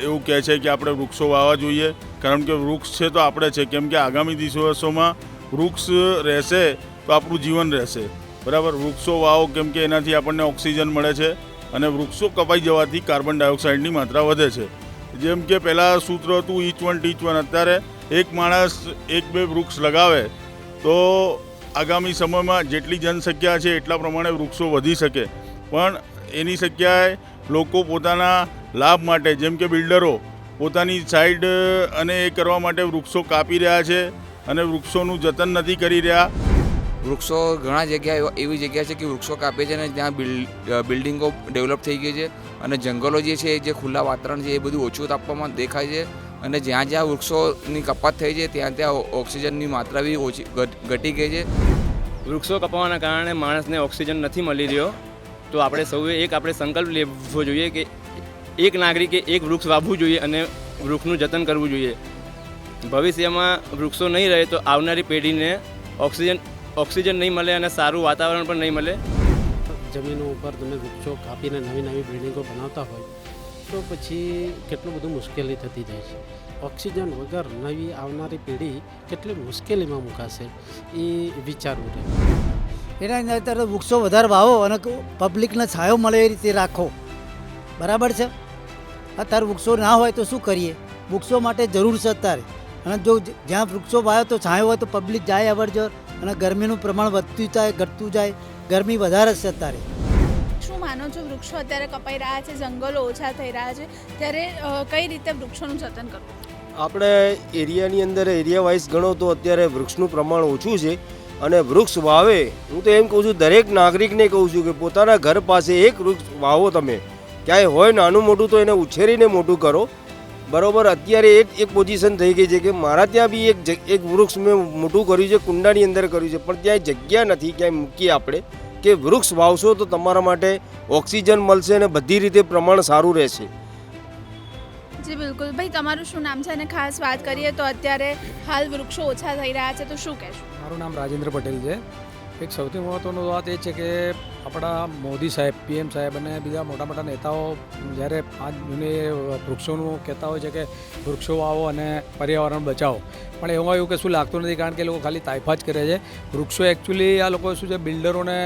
એવું કહે છે કે આપણે વૃક્ષો વાવવા જોઈએ. કારણ કે વૃક્ષ છે તો આપણે છે. કેમ કે આગામી દિવસોમાં વૃક્ષ રહેશે તો આપણું જીવન રહેશે. બરાબર, વૃક્ષો વાવો, કેમ કે એનાથી આપણને ઓક્સિજન મળે છે અને વૃક્ષો કપાઈ જવાથી કાર્બન ડાયોક્સાઇડની માત્રા વધે છે. જેમ કે પહેલાં સૂત્ર હતું ઈચ વન ટીચ વન. અત્યારે એક માણસ 1-2 વૃક્ષ લગાવે તો આગામી સમયમાં જેટલી જનસંખ્યા છે એટલા પ્રમાણે વૃક્ષો વધી શકે. પણ એની જગ્યાએ લોકો પોતાના લાભ માટે, જેમ કે બિલ્ડરો પોતાની સાઈડ અને એ કરવા માટે વૃક્ષો કાપી રહ્યા છે અને વૃક્ષોનું જતન નથી કરી રહ્યા. વૃક્ષો ઘણા જગ્યાએ એવી જગ્યા છે કે વૃક્ષો કાપે છે અને ત્યાં બિલ્ડિંગો ડેવલપ થઈ ગઈ છે અને જંગલો જે છે, જે ખુલ્લા વાતાવરણ છે, એ બધું ઓછું તાપવામાં દેખાય છે. અને જ્યાં જ્યાં વૃક્ષોની કપાત થઈ છે ત્યાં ત્યાં ઓક્સિજનની માત્રા બી ઓછી ઘટી ગઈ છે. વૃક્ષો કપાવાના કારણે માણસને ઓક્સિજન નથી મળી રહ્યો. તો આપણે સૌએ આપણે સંકલ્પ લેવો જોઈએ કે એક નાગરિકે એક વૃક્ષ વાવવું જોઈએ અને વૃક્ષનું જતન કરવું જોઈએ. ભવિષ્યમાં વૃક્ષો નહીં રહે તો આવનારી પેઢીને ઓક્સિજન નહીં મળે અને સારું વાતાવરણ પણ નહીં મળે. જમીનો ઉપર તમે વૃક્ષો કાપીને નવી બિલ્ડિંગો બનાવતા હોય તો પછી કેટલું બધું મુશ્કેલી થતી જાય છે. ઓક્સિજન વગર નવી આવનારી પેઢી કેટલી મુશ્કેલીમાં મુકાશે એ વિચારવું રહે. એના અંદર અત્યારે વૃક્ષો વધારે વાવો અને પબ્લિકને છાંયો મળે એ રીતે રાખો. બરાબર છે? અત્યારે વૃક્ષો ના હોય તો શું કરીએ? વૃક્ષો માટે જરૂર છે અત્યારે. અને જો જ્યાં વૃક્ષો વાવ્યો તો છાંયો હોય તો પબ્લિક જાય અવરજવર અને ગરમીનું પ્રમાણ વધતું જાય, ઘટતું જાય. ગરમી વધારે છે અત્યારે. શું માનો છો, વૃક્ષો અત્યારે કપાઈ રહ્યા છે, જંગલો ઓછા થઈ રહ્યા છે, ત્યારે કઈ રીતે વૃક્ષોનું જતન કરવું? આપણે એરિયાની અંદર એરિયા વાઇઝ ગણો તો અત્યારે વૃક્ષનું પ્રમાણ ઓછું છે અને વૃક્ષ વાવે. હું તો એમ કહું છું, દરેક નાગરિકને કહું છું કે પોતાના ઘર પાસે એક વૃક્ષ વાવો. તમે ક્યાંય હોય નાનું મોટું તો એને ઉછેરીને મોટું કરો. બરાબર, અત્યારે એક પોઝિશન થઈ ગઈ છે કે મારા ત્યાં બી એક વૃક્ષ મેં મોટું કર્યું છે, કુંડાની અંદર કર્યું છે, પણ ત્યાં જગ્યા નથી ક્યાંય મૂકીએ આપણે કે વૃક્ષ વાવશો તો તમારા માટે ઓક્સિજન મળશે અને બધી રીતે પ્રમાણ સારું રહેશે. જી બિલકુલ. ભાઈ, તમારું શું નામ છે? અને ખાસ વાત કરીએ તો અત્યારે હાલ વૃક્ષો ઓછા થઈ રહ્યા છે, તો શું કહેશો? મારું નામ રાજેન્દ્ર પટેલ છે. એક સૌથી મહત્ત્વની વાત એ છે કે આપણા મોદી સાહેબ, PM સાહેબ અને બીજા મોટા મોટા નેતાઓ જ્યારે 5 જૂને વૃક્ષોનું કહેતા હોય છે કે વૃક્ષો વાવો અને પર્યાવરણ બચાવો, પણ એમાં એવું કશું લાગતું નથી, કારણ કે એ લોકો ખાલી તાઇફા જ કરે છે. વૃક્ષો એકચ્યુઅલી આ લોકો શું છે, બિલ્ડરોને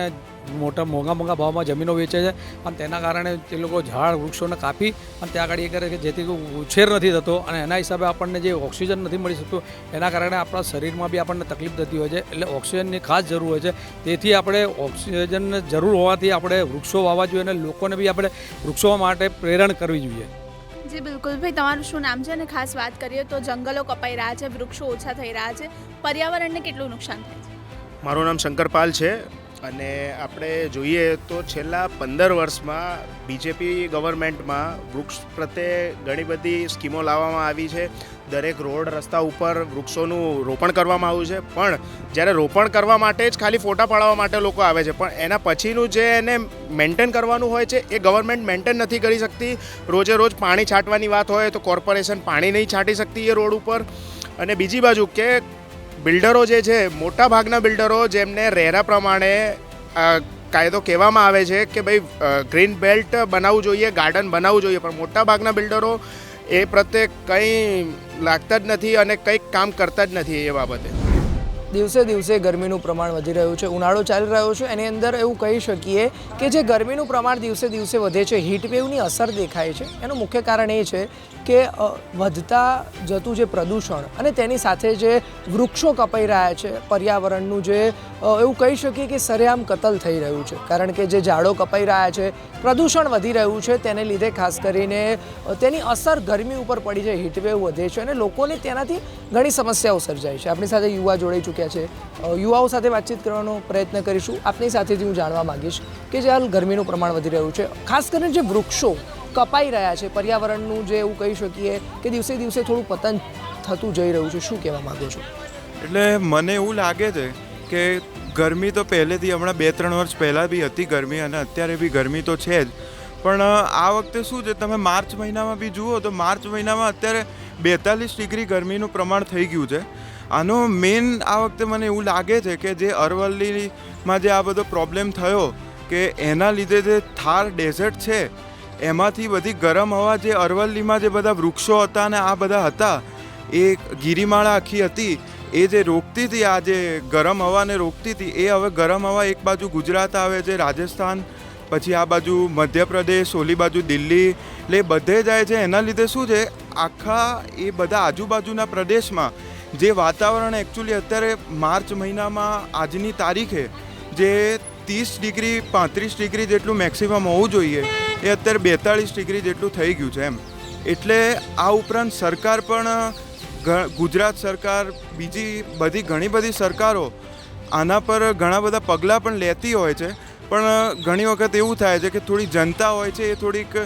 મોટા મોંઘા ભાવમાં જમીનો વેચે છે અને તેના કારણે તે લોકો ઝાડ વૃક્ષોને કાપી અને ત્યાં આગળ એ કરે કે જેથી ઉછેર નથી થતો અને એના હિસાબે આપણને જે ઓક્સિજન નથી મળી શકતું, એના કારણે આપણા શરીરમાં બી આપણને તકલીફ થતી હોય છે. એટલે ઓક્સિજનની ખાસ જરૂર હોય છે. તેથી આપણે ઓક્સિજનની જરૂર હોવાથી આપણે વૃક્ષો વાવવા જોઈએ અને લોકોને બી આપણે વૃક્ષો માટે પ્રેરણ કરવી જોઈએ. જી બિલકુલ ભાઈ, તમારું શું નામ છે? અને ખાસ વાત કરીએ તો જંગલો કપાઈ રહ્યા છે, વૃક્ષો ઓછા થઈ રહ્યા છે, પર્યાવરણને કેટલું નુકસાન થાય છે? મારું નામ શંકરપાલ છે અને આપણે જોઈએ તો છેલ્લા 15 વર્ષમાં બીજેપી ગવર્મેન્ટમાં વૃક્ષ પ્રત્યે ઘણી બધી સ્કીમો લાવવામાં આવી છે. દરેક રોડ રસ્તા ઉપર વૃક્ષોનું રોપણ કરવામાં આવ્યું છે, પણ જ્યારે રોપણ કરવા માટે જ ખાલી ફોટા પાડવા માટે લોકો આવે છે, પણ એના પછીનું જે એને મેન્ટેન કરવાનું હોય છે એ ગવર્મેન્ટ મેન્ટેન નથી કરી શકતી. રોજે રોજ પાણી છાંટવાની વાત હોય તો કોર્પોરેશન પાણી નહીં છાંટી શકતી એ રોડ ઉપર. અને બીજી બાજુ કે બિલ્ડરો જે છે, મોટા ભાગના બિલ્ડરો જેમને રેરા પ્રમાણે કાયદો કહેવામાં આવે છે કે ભાઈ ગ્રીન બેલ્ટ બનાવવું જોઈએ, ગાર્ડન બનાવવું જોઈએ, પણ મોટા ભાગના બિલ્ડરો એ પ્રત્યે કંઈ લાગતા જ નથી અને કંઈક કામ કરતા જ નથી એ બાબતે. દિવસે દિવસે ગરમીનું પ્રમાણ વધી રહ્યું છે, ઉનાળો ચાલી રહ્યો છે, એની અંદર એવું કહી શકીએ કે જે ગરમીનું પ્રમાણ દિવસે દિવસે વધે છે, હીટવેવની અસર દેખાય છે. એનું મુખ્ય કારણ એ છે કે વધતા જતું જે પ્રદૂષણ અને તેની સાથે જે વૃક્ષો કપાઈ રહ્યા છે, પર્યાવરણનું જે એવું કહી શકીએ કે સરેઆમ કતલ થઈ રહ્યું છે. કારણ કે જે ઝાડો કપાઈ રહ્યા છે, પ્રદૂષણ વધી રહ્યું છે, તેને લીધે ખાસ કરીને તેની અસર ગરમી ઉપર પડી છે, હીટવેવ વધે છે અને લોકોને તેનાથી ઘણી સમસ્યાઓ સર્જાય છે. આપણી સાથે યુવા જોડાઈ ચૂક્યા છે, યુવાઓ સાથે વાતચીત કરવાનો પ્રયત્ન કરીશું. આપની સાથેથી હું જાણવા માંગીશ કે જે હાલ ગરમીનું પ્રમાણ વધી રહ્યું છે, ખાસ કરીને જે વૃક્ષો કપાઈ રહ્યા છે, પર્યાવરણનું જે એવું કહી શકીએ કે દિવસે દિવસે થોડું પતન થતું જઈ રહ્યું છે, શું કહેવા માંગો છો? એટલે મને એવું લાગે છે કે ગરમી તો પહેલેથી હમણાં 2-3 વર્ષ પહેલાં બી હતી ગરમી અને અત્યારે બી ગરમી તો છે જ, પણ આ વખતે શું છે, તમે માર્ચ મહિનામાં બી જુઓ તો માર્ચ મહિનામાં અત્યારે 42 ડિગ્રી ગરમીનું પ્રમાણ થઈ ગયું છે. આનો મેઇન આ વખતે મને એવું લાગે છે કે જે અરવલ્લીમાં જે આ બધો પ્રોબ્લેમ થયો કે એના લીધે જે થાર ડેઝર્ટ છે એમાંથી બધી ગરમ હવા જે અરવલ્લીમાં જે બધા વૃક્ષો હતા અને આ બધા હતા, એ ગિરિમાળા આખી હતી, એ જે રોકતી હતી, આ જે ગરમ હવાને રોકતી હતી, એ હવે ગરમ હવા એક બાજુ ગુજરાત આવે છે, રાજસ્થાન, પછી આ બાજુ મધ્યપ્રદેશ, ઓલી બાજુ દિલ્હી, એટલે બધે જાય છે. એના લીધે શું છે, આખા એ બધા આજુબાજુના પ્રદેશમાં જે વાતાવરણ એકચ્યુઅલી અત્યારે માર્ચ મહિનામાં આજની તારીખે જે 30 ડિગ્રી 35 ડિગ્રી જેટલું મેક્સિમમ હોવું જોઈએ, એ અત્યારે 42 ડિગ્રી જેટલું થઈ ગયું છે એમ. એટલે આ ઉપરાંત સરકાર પણ, ગુજરાત સરકાર, બીજી બધી ઘણી બધી સરકારો આના પર ઘણા બધા પગલાં પણ લેતી હોય છે, પણ ઘણી વખત એવું થાય છે કે થોડી જનતા હોય છે એ થોડીક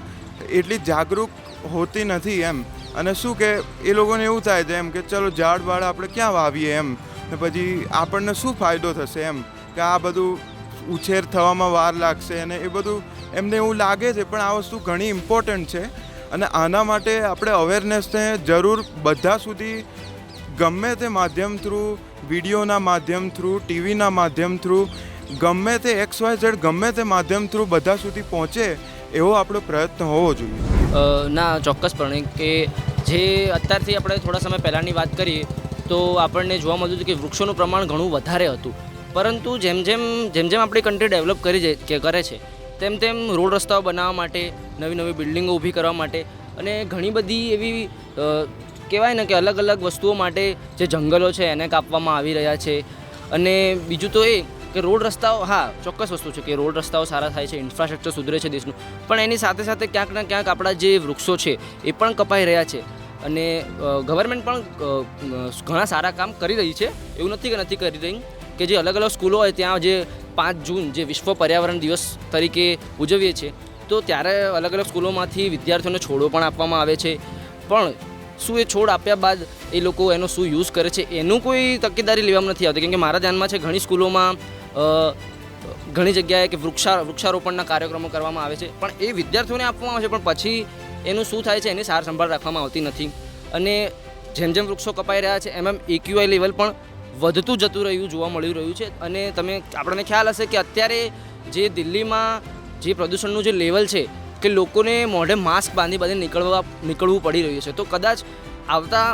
એટલી જાગૃત હોતી નથી એમ. અને શું કે એ લોકોને એવું થાય છે એમ કે ચલો ઝાડ બાળ આપણે ક્યાં વાવીએ એમ, ને પછી આપણને શું ફાયદો થશે એમ, કે આ બધું ઉછેર થવામાં વાર લાગશે અને એ બધું એમને એવું લાગે છે. પણ આ વસ્તુ ઘણી ઇમ્પોર્ટન્ટ છે અને આના માટે આપણે અવેરનેસને જરૂર બધા સુધી ગમે તે માધ્યમ થ્રુ, વિડીયોના માધ્યમ થ્રુ, ટીવીના માધ્યમ થ્રુ, ગમે તે XYZ ગમે તે માધ્યમ થ્રુ બધા સુધી પહોંચે એવો આપણો પ્રયત્ન હોવો જોઈએ. ના, ચોક્કસપણે કે જે અત્યારથી આપણે થોડા સમય પહેલાંની વાત કરીએ તો આપણને જોવા મળતું હતું કે વૃક્ષોનું પ્રમાણ ઘણું વધારે હતું, પરંતુ જેમ જેમ આપણી કન્ટ્રી ડેવલપ કરે છે તેમ તેમ રોડ રસ્તાઓ બનાવવા માટે, નવી નવી બિલ્ડિંગો ઊભી કરવા માટે અને ઘણી બધી એવી કહેવાય ને કે અલગ અલગ વસ્તુઓ માટે જે જંગલો છે એને કાપવામાં આવી રહ્યા છે. અને બીજું તો એ કે રોડ રસ્તાઓ, હા ચોક્કસ વસ્તુ છે કે રોડ રસ્તાઓ સારા થાય છે, ઇન્ફ્રાસ્ટ્રક્ચર સુધરે છે દેશનું, પણ એની સાથે સાથે ક્યાંક ને ક્યાંક આપણા જે વૃક્ષો છે એ પણ કપાઈ રહ્યા છે. અને ગવર્મેન્ટ પણ ઘણા સારા કામ કરી રહી છે, એવું નથી કે નથી કરી રહી. કે જે અલગ અલગ સ્કૂલો હોય ત્યાં જે 5 જૂન જે વિશ્વ પર્યાવરણ દિવસ તરીકે ઉજવીએ છીએ, તો ત્યારે અલગ અલગ સ્કૂલોમાંથી વિદ્યાર્થીઓને છોડો પણ આપવામાં આવે છે. પણ શું એ છોડ આપ્યા બાદ એ લોકો એનો શું યુઝ કરે છે એનું કોઈ તકેદારી લેવામાં નથી આવતી. કેમ કે મારા ધ્યાનમાં છે ઘણી સ્કૂલોમાં ઘણી જગ્યાએ કે વૃક્ષારોપણના કાર્યક્રમો કરવામાં આવે છે, પણ એ વિદ્યાર્થીઓને આપવામાં આવે છે, પણ પછી એનું શું થાય છે એની સાર સંભાળ રાખવામાં આવતી નથી. અને જેમ જેમ વૃક્ષો કપાઈ રહ્યા છે એમ AQI લેવલ પણ વધતું જતું રહ્યું જોવા મળી રહ્યું છે. અને આપણને ખ્યાલ હશે કે અત્યારે જે દિલ્હીમાં જે પ્રદૂષણનું જે લેવલ છે કે લોકોને મોઢે માસ્ક બાંધી નીકળવું પડી રહ્યું છે. તો કદાચ આવતા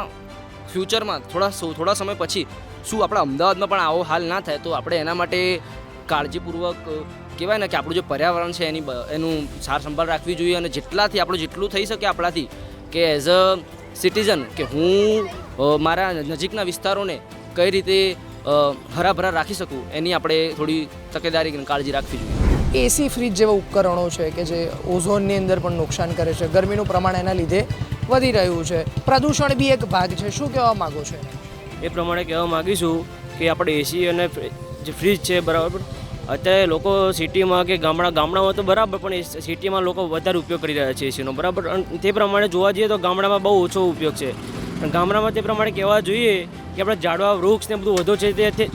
ફ્યુચરમાં થોડા સમય પછી શું આપણા અમદાવાદમાં પણ આવો હાલ ના થાય, તો આપણે એના માટે કાળજીપૂર્વક કહેવાય ને કે આપણું જે પર્યાવરણ છે એનું સાર સંભાળ રાખવી જોઈએ, અને જેટલું થઈ શકે આપણાથી કે એઝ અ સિટીઝન કે હું મારા નજીકના વિસ્તારોને કઈ રીતે હરાભરા રાખી શકું એની આપણે થોડી તકેદારી કાળજી રાખવી જોઈએ. એસી ફ્રીજ જેવા ઉપકરણો છે કે જે ઓઝોનની અંદર પણ નુકસાન કરે છે, ગરમીનું પ્રમાણ એના લીધે વધી રહ્યું છે, પ્રદૂષણ બી એક ભાગ છે. શું કહેવા માગો છો? એ પ્રમાણે કહેવા માગીશું કે આપણે એસી અને જે ફ્રીજ છે બરાબર, અત્યારે લોકો સિટીમાં કે ગામડામાં તો બરાબર, પણ સિટીમાં લોકો વધારે ઉપયોગ કરી રહ્યા છે એસીનો બરાબર. અને તે પ્રમાણે જોવા જઈએ તો ગામડામાં બહુ ઓછો ઉપયોગ છે, પણ ગામડામાં તે પ્રમાણે કહેવા જોઈએ કે આપણે ઝાડવા વૃક્ષ ને બધું વધુ છે તે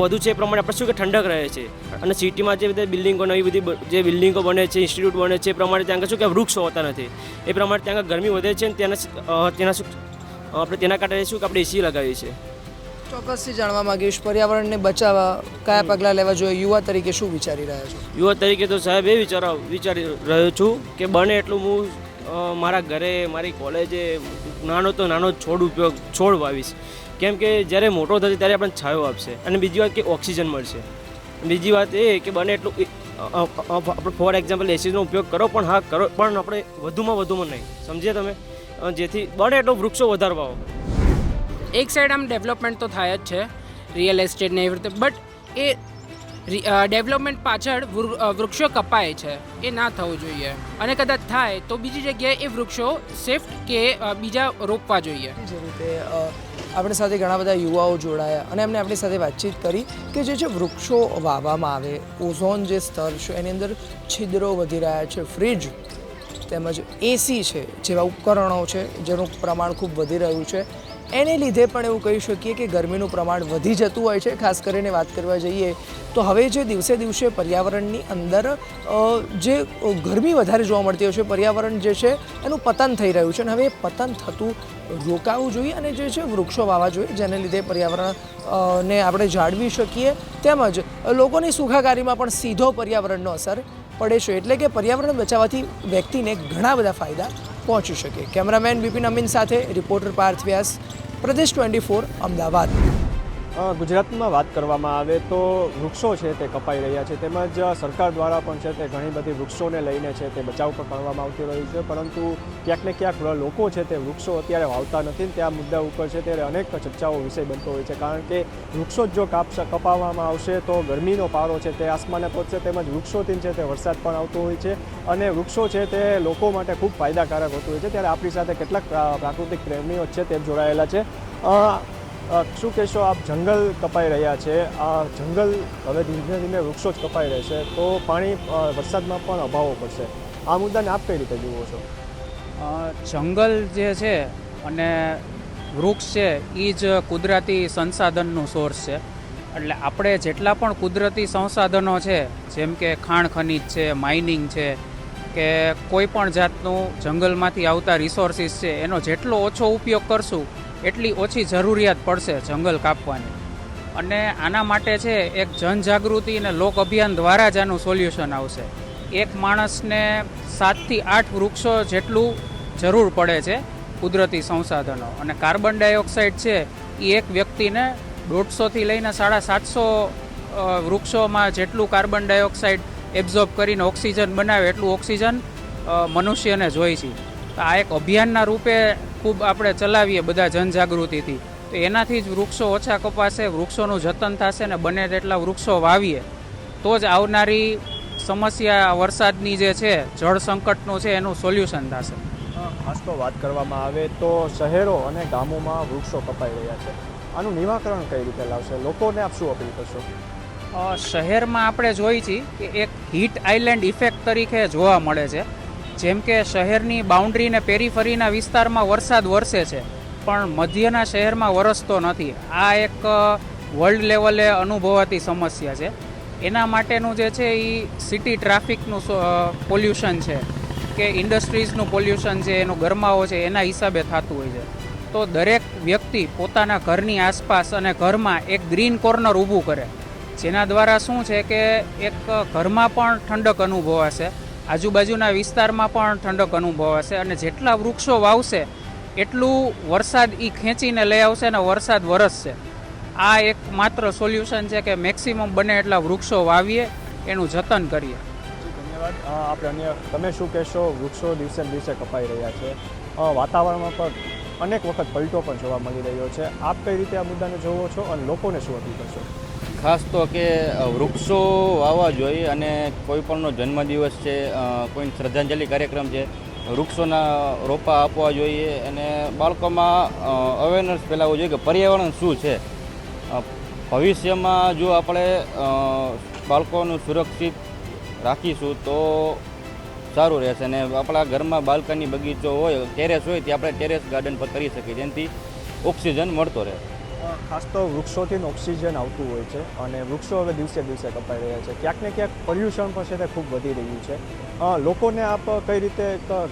વધુ છે એ પ્રમાણે આપણે શું કે ઠંડક રહે છે. અને સિટીમાં જે બધી બિલ્ડિંગો નવી બધી જે બિલ્ડિંગો બને છે, ઇન્સ્ટિટ્યૂટ બને છે, એ પ્રમાણે ત્યાં શું કે વૃક્ષ હોતા નથી, એ પ્રમાણે ત્યાં ગરમી વધે છે. અને તેના શું આપણે તેના કારણે શું કે આપણે એસી લગાવીએ છીએ. ચોક્કસથી જાણવા માંગીશ, પર્યાવરણને બચાવવા કયા પગલાં લેવા જોઈએ, યુવા તરીકે શું વિચારી રહ્યા છો? યુવા તરીકે તો સાહેબ એ વિચારી રહ્યો છું કે બને એટલું હું મારા ઘરે મારી કોલેજે નાનો છોડ વાવીશ, કેમ કે જ્યારે મોટો થશે ત્યારે આપણને છાંયો આપશે. અને બીજી વાત કે ઓક્સિજન મળશે. બીજી વાત એ કે બને એટલું આપણે ફોર એક્ઝામ્પલ એસીનો ઉપયોગ કરો, પણ હા કરો, પણ આપણે વધુમાં નહીં, સમજ્યા તમે? જેથી બને એટલો વૃક્ષો વધારવા આવો. એક સાઈડ આમ ડેવલપમેન્ટ તો થાય જ છે, રિયલ એસ્ટેટ ને એવી રીતે, બટ એ ડેવલપમેન્ટ પાછળ વૃક્ષો કપાય છે, એ ના થવું જોઈએ. અને કદાચ થાય તો બીજી જગ્યાએ એ વૃક્ષો શિફ્ટ કે બીજા રોપવા જોઈએ. જે રીતે આપણી સાથે ઘણા બધા યુવાઓ જોડાયા અને એમને આપણી સાથે વાતચીત કરી કે જે વૃક્ષો વાવવામાં આવે, ઓઝોન જે સ્તર છે એની અંદર છિદ્રો વધી રહ્યા છે, ફ્રીજ તેમજ એસી છે જેવા ઉપકરણો છે જેનું પ્રમાણ ખૂબ વધી રહ્યું છે, એને લીધે પણ એવું કહી શકીએ કે ગરમીનું પ્રમાણ વધી જતું હોય છે. ખાસ કરીને વાત કરવા જઈએ તો હવે જે દિવસે દિવસે પર્યાવરણની અંદર જે ગરમી વધારે જોવા મળતી હોય છે, પર્યાવરણ જે છે એનું પતન થઈ રહ્યું છે, અને હવે એ પતન થતું રોકાવું જોઈએ અને જે છે વૃક્ષો વાવવા જોઈએ, જેને લીધે પર્યાવરણને આપણે જાળવી શકીએ, તેમજ લોકોની સુખાકારીમાં પણ સીધો પર્યાવરણનો અસર પડે છે. એટલે કે પર્યાવરણ બચાવવાથી વ્યક્તિને ઘણા બધા ફાયદા પહોંચી શકે. કેમેરામેન બિપિન અમીન સાથે રિપોર્ટર પાર્થ વ્યાસ, પ્રદેશ 24 અમદાવાદ. ગુજરાતમાં વાત કરવામાં આવે તો વૃક્ષો છે તે કપાઈ રહ્યા છે, તેમજ સરકાર દ્વારા પણ છે તે ઘણી બધી વૃક્ષોને લઈને છે તે બચાવ પણ કરવામાં આવતી રહ્યું છે, પરંતુ ક્યાંક ને ક્યાંક લોકો છે તે વૃક્ષો અત્યારે વાવતા નથી. તે આ મુદ્દા ઉપર છે ત્યારે અનેક ચર્ચાઓ વિષય બનતો હોય છે, કારણ કે વૃક્ષો જો કપાવવામાં આવશે તો ગરમીનો પારો છે તે આસમાને પહોંચશે, તેમજ વૃક્ષોથી છે તે વરસાદ પણ આવતો હોય છે, અને વૃક્ષો છે તે લોકો માટે ખૂબ ફાયદાકારક હોતું હોય છે. ત્યારે આપણી સાથે કેટલાક પ્રાકૃતિક પ્રેમીઓ છે તે જોડાયેલા છે. શું કહેશો આપ? જંગલ કપાઈ રહ્યા છે, આ જંગલ હવે ધીમે ધીમે વૃક્ષો જ કપાઈ રહેશે તો પાણી વરસાદમાં પણ અભાવો પડશે. આ મુદ્દાને આપ કઈ રીતે જુઓ છો? જંગલ જે છે અને વૃક્ષ છે એ જ કુદરતી સંસાધનનું સોર્સ છે. એટલે આપણે જેટલા પણ કુદરતી સંસાધનો છે, જેમ કે ખાણ ખનીજ છે, માઇનિંગ છે, કે કોઈ પણ જાતનું જંગલમાંથી આવતા રિસોર્સિસ છે, એનો જેટલો ઓછો ઉપયોગ કરશું એટલી ઓછી જરૂરિયાત પડશે જંગલ કાપવાની. અને આના માટે છે એક જનજાગૃતિ અને લોક અભિયાન દ્વારા જ આનું સોલ્યુશન આવશે. એક માણસને 7 થી 8 વૃક્ષો જેટલું જરૂર પડે છે કુદરતી સંસાધનો, અને કાર્બન ડાયોક્સાઇડ છે એ એક વ્યક્તિને 150 થી લઈને 750 વૃક્ષોમાં જેટલું કાર્બન ડાયોક્સાઇડ એબ્ઝોર્બ કરીને ઓક્સિજન બનાવે એટલું ઓક્સિજન મનુષ્યને જોઈએ છે. તો આ એક અભિયાનના રૂપે ખૂબ આપણે ચલાવીએ બધા જનજાગૃતિથી, તો એનાથી જ વૃક્ષો ઓછા કપાશે, વૃક્ષોનું જતન થશે, ને બને તેટલા વૃક્ષો વાવીએ તો જ આવનારી સમસ્યા વરસાદની જે છે, જળ સંકટનું છે, એનું સોલ્યુશન થશે. ખાસ તો વાત કરવામાં આવે તો શહેરો અને ગામોમાં વૃક્ષો કપાઈ રહ્યા છે, આનું નિરાકરણ કઈ રીતે લાવશે? લોકોને આપ શું અપીલ કરશો? શહેરમાં આપણે જોઈ છીએ કે એક હીટ આઇલેન્ડ ઇફેક્ટ તરીકે જોવા મળે છે. જેમ કે શહેરની બાઉન્ડ્રી ને પેરીફરીના વિસ્તારમાં વરસાદ વરસે છે, પણ મધ્યના શહેરમાં વરસતો નથી. આ એક વર્લ્ડ લેવલે અનુભવાતી સમસ્યા છે. એના માટેનું જે છે એ સિટી ટ્રાફિકનું પોલ્યુશન છે કે ઇન્ડસ્ટ્રીઝનું પોલ્યુશન છે, એનો ગરમાવો છે, એના હિસાબે થતું હોય છે. તો દરેક વ્યક્તિ પોતાના ઘરની આસપાસ અને ઘરમાં એક ગ્રીન કોર્નર ઊભું કરે, જેના દ્વારા શું છે કે એક ઘરમાં પણ ઠંડક અનુભવાશે, આજુબાજુના વિસ્તારમાં પણ ઠંડક અનુભવાશે, અને જેટલા વૃક્ષો વાવશે એટલું વરસાદ એ ખેંચીને લઈ આવશે અને વરસાદ વરસશે. આ એક માત્ર સોલ્યુશન છે કે મેક્સિમમ બને એટલા વૃક્ષો વાવીએ, એનું જતન કરીએ. ધન્યવાદ. આપણે અન્ય તમે શું કહેશો? વૃક્ષો દિવસે ને દિવસે કપાઈ રહ્યા છે, વાતાવરણમાં પણ અનેક વખત પલટો પણ જોવા મળી રહ્યો છે. આપ કઈ રીતે આ મુદ્દાને જોવો છો અને લોકોને શું અપીલ કરશો? ખાસ તો કે વૃક્ષો વાવવા જોઈએ અને કોઈ પણનો જન્મદિવસ છે, કોઈ શ્રદ્ધાંજલિ કાર્યક્રમ છે, વૃક્ષોના રોપા આપવા જોઈએ અને બાળકોમાં અવેરનેસ ફેલાવવું જોઈએ કે પર્યાવરણ શું છે. ભવિષ્યમાં જો આપણે બાળકોનું સુરક્ષિત રાખીશું તો સારું રહેશે. અને આપણા ઘરમાં બાલ્કની બગીચો હોય, ટેરેસ હોય, તે આપણે ટેરેસ ગાર્ડન પર કરી શકીએ, જેનાથી ઓક્સિજન મળતો રહે. ખાસ તો વૃક્ષોથી ઓક્સિજન આવતું હોય છે અને વૃક્ષો હવે દિવસે દિવસે કપાઈ રહ્યા છે. ક્યાંક ને ક્યાંક પોલ્યુશન પણ છે તે ખૂબ વધી રહ્યું છે. લોકોને આપ કઈ રીતે,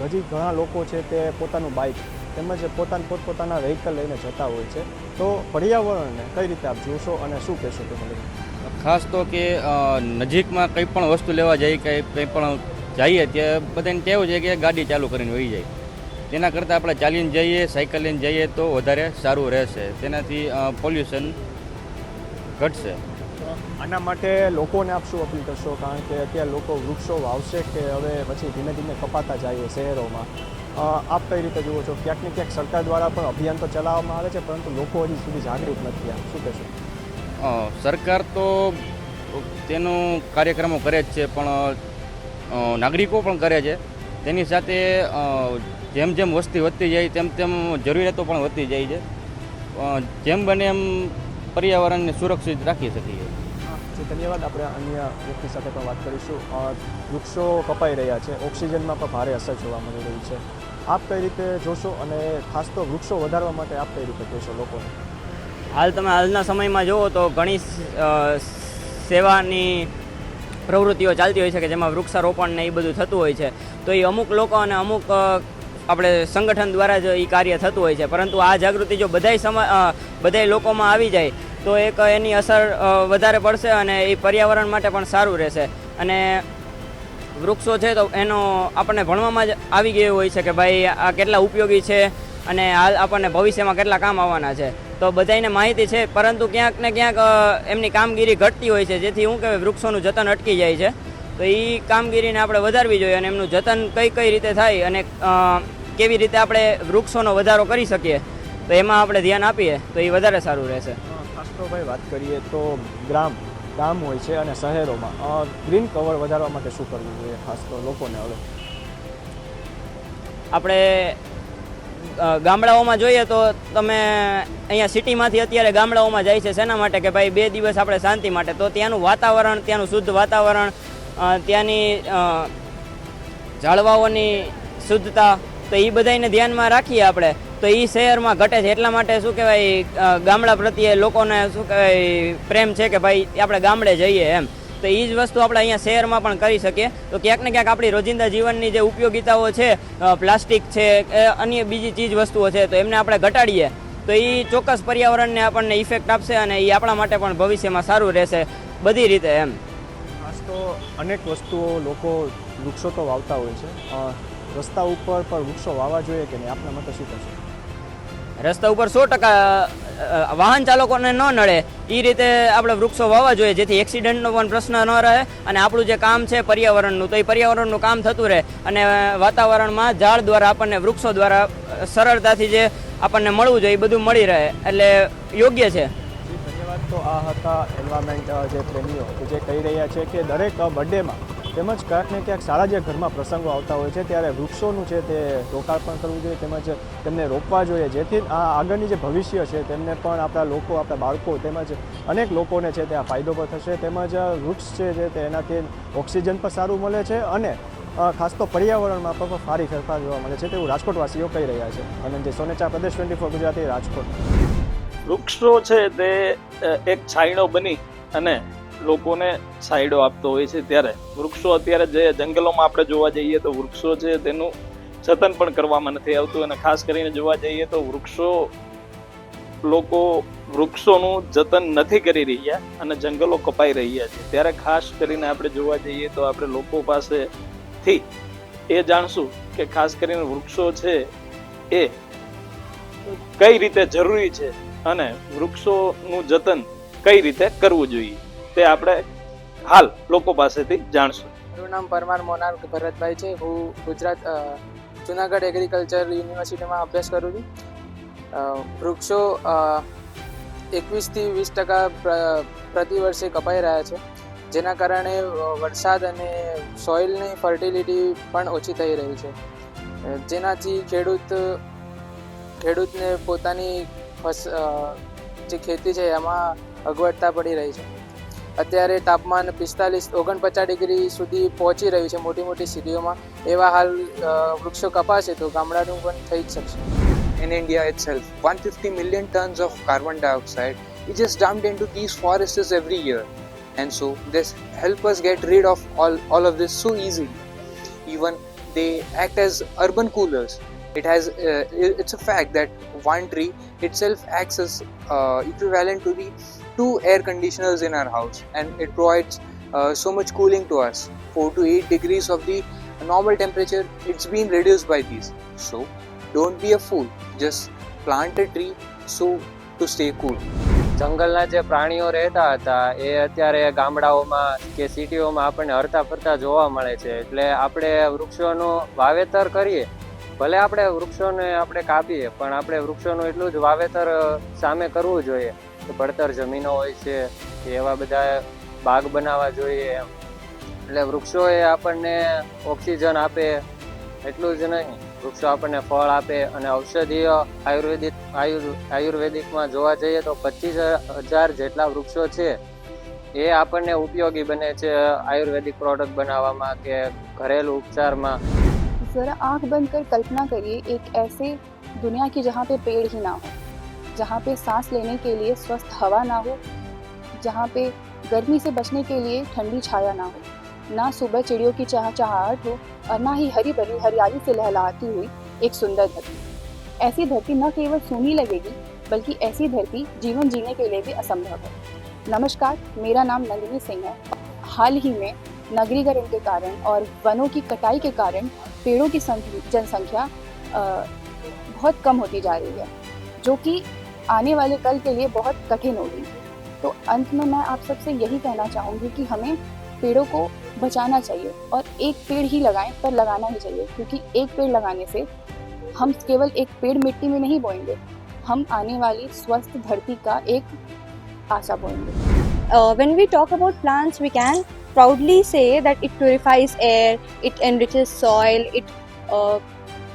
હજી ઘણા લોકો છે તે પોતાનું બાઇક તેમજ પોતપોતાના વ્હીકલ લઈને જતા હોય છે, તો પર્યાવરણને કઈ રીતે આપ જોશો અને શું કહેશો તમે? ખાસ તો કે નજીકમાં કંઈ પણ વસ્તુ લેવા જઈએ, કંઈ પણ જઈએ ત્યાં બધાને કહેવું છે કે ગાડી ચાલુ કરીને વહી જાય. તેના કરતાં આપણે ચાલીને જઈએ, સાયકલ લઈને જઈએ તો વધારે સારું રહેશે. તેનાથી પોલ્યુશન ઘટશે. આના માટે લોકોને આપ શું અપીલ કરશો? કારણ કે અત્યારે લોકો વૃક્ષો વાવશે કે હવે પછી ધીમે ધીમે કપાતા જાય શહેરોમાં. આપ કઈ રીતે જુઓ છો? ક્યાંક ને ક્યાંક સરકાર દ્વારા પણ અભિયાન તો ચલાવવામાં આવે છે, પરંતુ લોકો હજી સુધી જાગૃત નથી. આપ શું કહેશો? સરકાર તો તેનું કાર્યક્રમો કરે જ છે, પણ નાગરિકો પણ કરે છે. તેની સાથે જેમ જેમ વસ્તી વધતી જાય તેમ તેમ જરૂરિયાતો પણ વધતી જાય છે. જેમ બને એમ પર્યાવરણને સુરક્ષિત રાખી શકીએ. ધન્યવાદ. આપણે અન્ય વ્યક્તિ સાથે પણ વાત કરીશું. વૃક્ષો કપાઈ રહ્યા છે, ઓક્સિજનમાં પણ ભારે અસર જોવા મળી રહી છે. આપ કઈ રીતે જોશો અને ખાસ તો વૃક્ષો વધારવા માટે આપ કઈ રીતે કહેશો લોકોને? હાલના સમયમાં જુઓ તો ઘણી સેવાની પ્રવૃત્તિઓ ચાલતી હોય છે કે જેમાં વૃક્ષારોપણ ને એ બધું થતું હોય છે. તો એ અમુક લોકો અને અમુક આપણે સંગઠન દ્વારા જ એ કાર્ય થતું હોય છે. પરંતુ આ જાગૃતિ જો બધાય લોકોમાં આવી જાય તો એક એની અસર વધારે પડશે અને એ પર્યાવરણ માટે પણ સારું રહેશે. અને વૃક્ષો છે તો એનો આપણને ભણવામાં જ આવી ગયું હોય છે કે ભાઈ આ કેટલા ઉપયોગી છે અને હાલ આપણને ભવિષ્યમાં કેટલા કામ આવવાના છે. તો બધાને માહિતી છે, પરંતુ ક્યાંક ને ક્યાંક એમની કામગીરી ઘટતી હોય છે, જેથી શું કહેવાય વૃક્ષોનું જતન અટકી જાય છે. તો એ કામગીરીને આપણે વધારવી જોઈએ અને એમનું જતન કઈ રીતે થાય અને કેવી રીતે આપણે વૃક્ષોનો વધારો કરી શકીએ તો એમાં આપણે ધ્યાન આપીએ તો એ વધારે સારું રહેશે. ખાસ તો ભાઈ વાત કરીએ તો ગામ હોય છે અને શહેરોમાં ગ્રીન કવર વધારવા માટે શું કરવું જોઈએ ખાસ તો લોકોને? હવે આપણે ગામડાઓમાં જોઈએ તો તમે અહીંયા સિટીમાંથી અત્યારે ગામડાઓમાં જાય છે શેના માટે કે ભાઈ 2 દિવસ આપણે શાંતિ માટે. તો ત્યાંનું વાતાવરણ, ત્યાંનું શુદ્ધ વાતાવરણ, ત્યાંની ઝાડવાઓની શુદ્ધતા, તો એ બધાને ધ્યાનમાં રાખીએ આપણે તો એ શહેરમાં ઘટે છે. એટલા માટે શું કહેવાય ગામડા પ્રત્યે લોકોને શું કહેવાય પ્રેમ છે કે ભાઈ આપણે ગામડે જઈએ એમ. તો એ જ વસ્તુ આપણે અહીંયા શહેરમાં પણ કરી શકીએ. તો ક્યાંક ને ક્યાંક આપણી રોજિંદા જીવનની જે ઉપયોગિતાઓ છે, પ્લાસ્ટિક છે, અન્ય બીજી ચીજ વસ્તુઓ છે, તો એમને આપણે ઘટાડીએ તો એ ચોક્કસ પર્યાવરણને આપણને ઇફેક્ટ આપશે અને એ આપણા માટે પણ ભવિષ્યમાં સારું રહેશે બધી રીતે એમ. ખાસ તો અનેક વસ્તુઓ લોકો વૃક્ષો તો વાવતા હોય છે. રસ્તા ઉપર પણ વૃક્ષો વાવવા જોઈએ કે નહીં? આપના મતે શું થશે? રસ્તા ઉપર 100% વાહન ચાલકોને ન નડે એ રીતે આપણે વૃક્ષો વાવવા જોઈએ, જેથી એક્સિડન્ટનો પણ પ્રશ્ન ન રહે અને આપણું જે કામ છે પર્યાવરણનું, તો એ પર્યાવરણનું કામ થતું રહે અને વાતાવરણમાં ઝાડ દ્વારા આપણને વૃક્ષો દ્વારા સરળતાથી જે આપણને મળવું જોઈએ એ બધું મળી રહે, એટલે યોગ્ય છે. ધન્યવાદ. તો આ હતા એન્વાયરમેન્ટ જે પ્રેમીઓ જે કહી રહ્યા છે કે દરેક બર્થડેમાં તેમજ ક્યાંક ને ક્યાંક સારા જે ઘરમાં પ્રસંગો આવતા હોય છે ત્યારે વૃક્ષોનું છે તે રોકાણ કરવું જોઈએ, તેમજ તેમને રોપવા જોઈએ, જેથી આ આગળની જે ભવિષ્ય છે તેમને પણ આપણા લોકો, આપણા બાળકો તેમજ અનેક લોકોને છે તે આ ફાયદો પણ થશે. તેમજ વૃક્ષ છે તે એનાથી ઓક્સિજન પણ સારું મળે છે અને ખાસ તો પર્યાવરણમાં પણ સારી ફેરફાર જોવા મળે છે તેવું રાજકોટવાસીઓ કહી રહ્યા છે. અનંત સોનેચા, પ્રદેશ 24 ગુજરાતી, રાજકોટ. વૃક્ષો છે તે એક છાંયડો બની અને લોકોને છાંયડો આપતો હોય છે. ત્યારે વૃક્ષો અત્યારે જે જંગલોમાં આપણે જોવા જઈએ તો વૃક્ષો છે તેનું જતન પણ કરવામાં નથી આવતું અને ખાસ કરીને જોવા જઈએ તો લોકો વૃક્ષોનું જતન નથી કરી રહ્યા અને જંગલો કપાઈ રહ્યા છે. ત્યારે ખાસ કરીને આપણે જોવા જઈએ તો આપણે લોકો પાસેથી એ જાણશું કે ખાસ કરીને વૃક્ષો છે એ કઈ રીતે જરૂરી છે અને વૃક્ષોનું જતન કઈ રીતે કરવું જોઈએ તે આપણે હાલ લોકો પાસેથી જાણશું. મારું નામ પરમાર મોનાલ ભરતભાઈ છે. હું ગુજરાત જુનાગઢ એગ્રીકલ્ચર યુનિવર્સિટીમાં અભ્યાસ કરું છું. વૃક્ષો 21થી 20% પ્રતિ વર્ષે કપાઈ રહ્યા છે, જેના કારણે વરસાદ અને સોઇલની ફર્ટિલિટી પણ ઓછી થઈ રહી છે, જેનાથી ખેડૂતને પોતાની જે ખેતી છે એમાં અગવડતા પડી રહી છે. અત્યારે તાપમાન 49 ડિગ્રી સુધી પહોંચી રહ્યું છે મોટી મોટી સિટીઓમાં. એવા હાલ વૃક્ષો કપાશે તો ગામડાનું પણ થઈ જ શકશે. In India itself, 150 million tons of carbon dioxide is just dumped into these forests every year, and so this help us get rid of all of this so easily. Even they act as urban coolers. It's a fact that one tree itself acts as equivalent to the 2 air conditioners in our house, and it provides so much cooling to us. 4 to 8 degrees of the normal temperature, it's been reduced by these. So don't be a fool, just plant a tree to stay cool. જંગલના જે પ્રાણીઓ રહેતા હતા એ અત્યારે ગામડાઓમાં કે સિટીઓમાં આપણને હરતા ફરતા જોવા મળે છે. એટલે આપણે વૃક્ષોનું વાવેતર કરીએ, ભલે આપણે વૃક્ષોને આપણે કાપીએ, પણ આપણે વૃક્ષોનું એટલું જ વાવેતર સામે કરવું જોઈએ કે પડતર જમીનો હોય છે કે એવા બધા બાગ બનાવવા જોઈએ. એટલે વૃક્ષો એ આપણને ઓક્સિજન આપે એટલું જ નહીં, વૃક્ષો આપણને ફળ આપે અને ઔષધીય આયુર્વેદિકમાં જોવા જઈએ તો 25,000 જેટલા વૃક્ષો છે એ આપણને ઉપયોગી બને છે આયુર્વેदिक प्रोडक्ट बनावामा के घरेलू उपचार में. ज़रा आँख बंद कर कल्पना करिए एक ऐसे दुनिया की जहाँ पे पेड़ ही ना हो, जहाँ पे सांस लेने के लिए स्वस्थ हवा ना हो, जहाँ पे गर्मी से बचने के लिए ठंडी छाया ना हो, ना सुबह चिड़ियों की चहचहाहट हो और ना ही हरी भरी हरियाली से लहलहाती हुई एक सुंदर धरती. ऐसी धरती न केवल सूनी लगेगी बल्कि ऐसी धरती जीवन जीने के लिए भी असंभव है. नमस्कार, मेरा नाम नंदिनी सिंह है. हाल ही में नगरीकरण के कारण और वनों की कटाई के कारण पेड़ों की जनसंख्या बहुत कम होती जा रही है, जो कि आने वाले कल के लिए बहुत कठिन होगी. तो अंत में मैं आप सबसे यही कहना चाहूँगी कि हमें पेड़ों को बचाना चाहिए और एक पेड़ ही लगाएं, पर लगाना ही चाहिए, क्योंकि एक पेड़ लगाने से हम केवल एक पेड़ मिट्टी में नहीं बोएंगे, हम आने वाली स्वस्थ धरती का एक आशा बोएंगे. When we talk about plants, we can proudly say that it purifies air, it enriches soil, it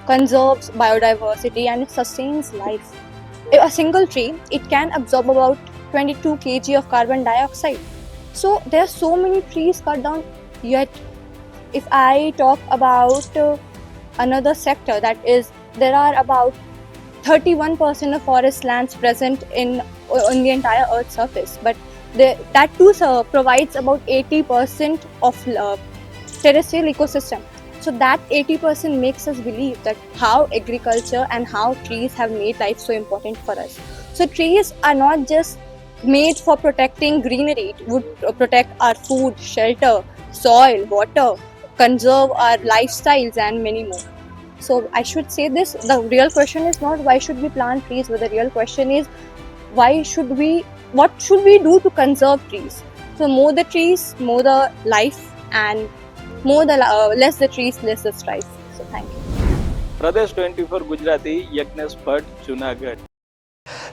conserves biodiversity and it sustains life. A single tree, it can absorb about 22 kg of carbon dioxide. So there are so many trees cut down. Yet if I talk about another sector, that is there are about 31% of forest lands present in the entire Earth's surface, but that too provides about 80% of terrestrial ecosystem. So that 80% makes us believe that how agriculture and how trees have made life so important for us. So trees are not just made for protecting greenery, it would protect our food, shelter, soil, water, conserve our lifestyles and many more. So I should say this, the real question is not why should we plant trees, but the real question is what should we do to conserve trees. So more the trees, more the life, and less the trees, less the strife. So thank you. પ્રદેશ 24 ગુજરાતી યજ્ઞેશ ભટ્ટ, જુનાગઢ.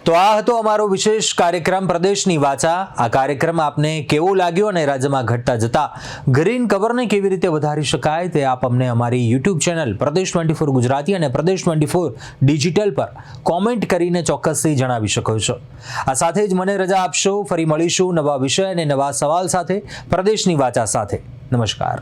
તો આ હતો અમારો વિશેષ કાર્યક્રમ પ્રદેશની વાચા. આ કાર્યક્રમ આપને કેવો લાગ્યો અને રાજ્યમાં ઘટતા જતા ગ્રીન કવરને કેવી રીતે વધારી શકાય તે આપ અમને અમારી યુટ્યુબ ચેનલ પ્રદેશ 24 ગુજરાતી અને પ્રદેશ 24 ડિજિટલ પર કોમેન્ટ કરીને ચોક્કસથી જણાવી શકો છો. આ સાથે જ મને રજા આપશો. ફરી મળીશું નવા વિષય અને નવા સવાલ સાથે પ્રદેશની વાચા સાથે. નમસ્કાર.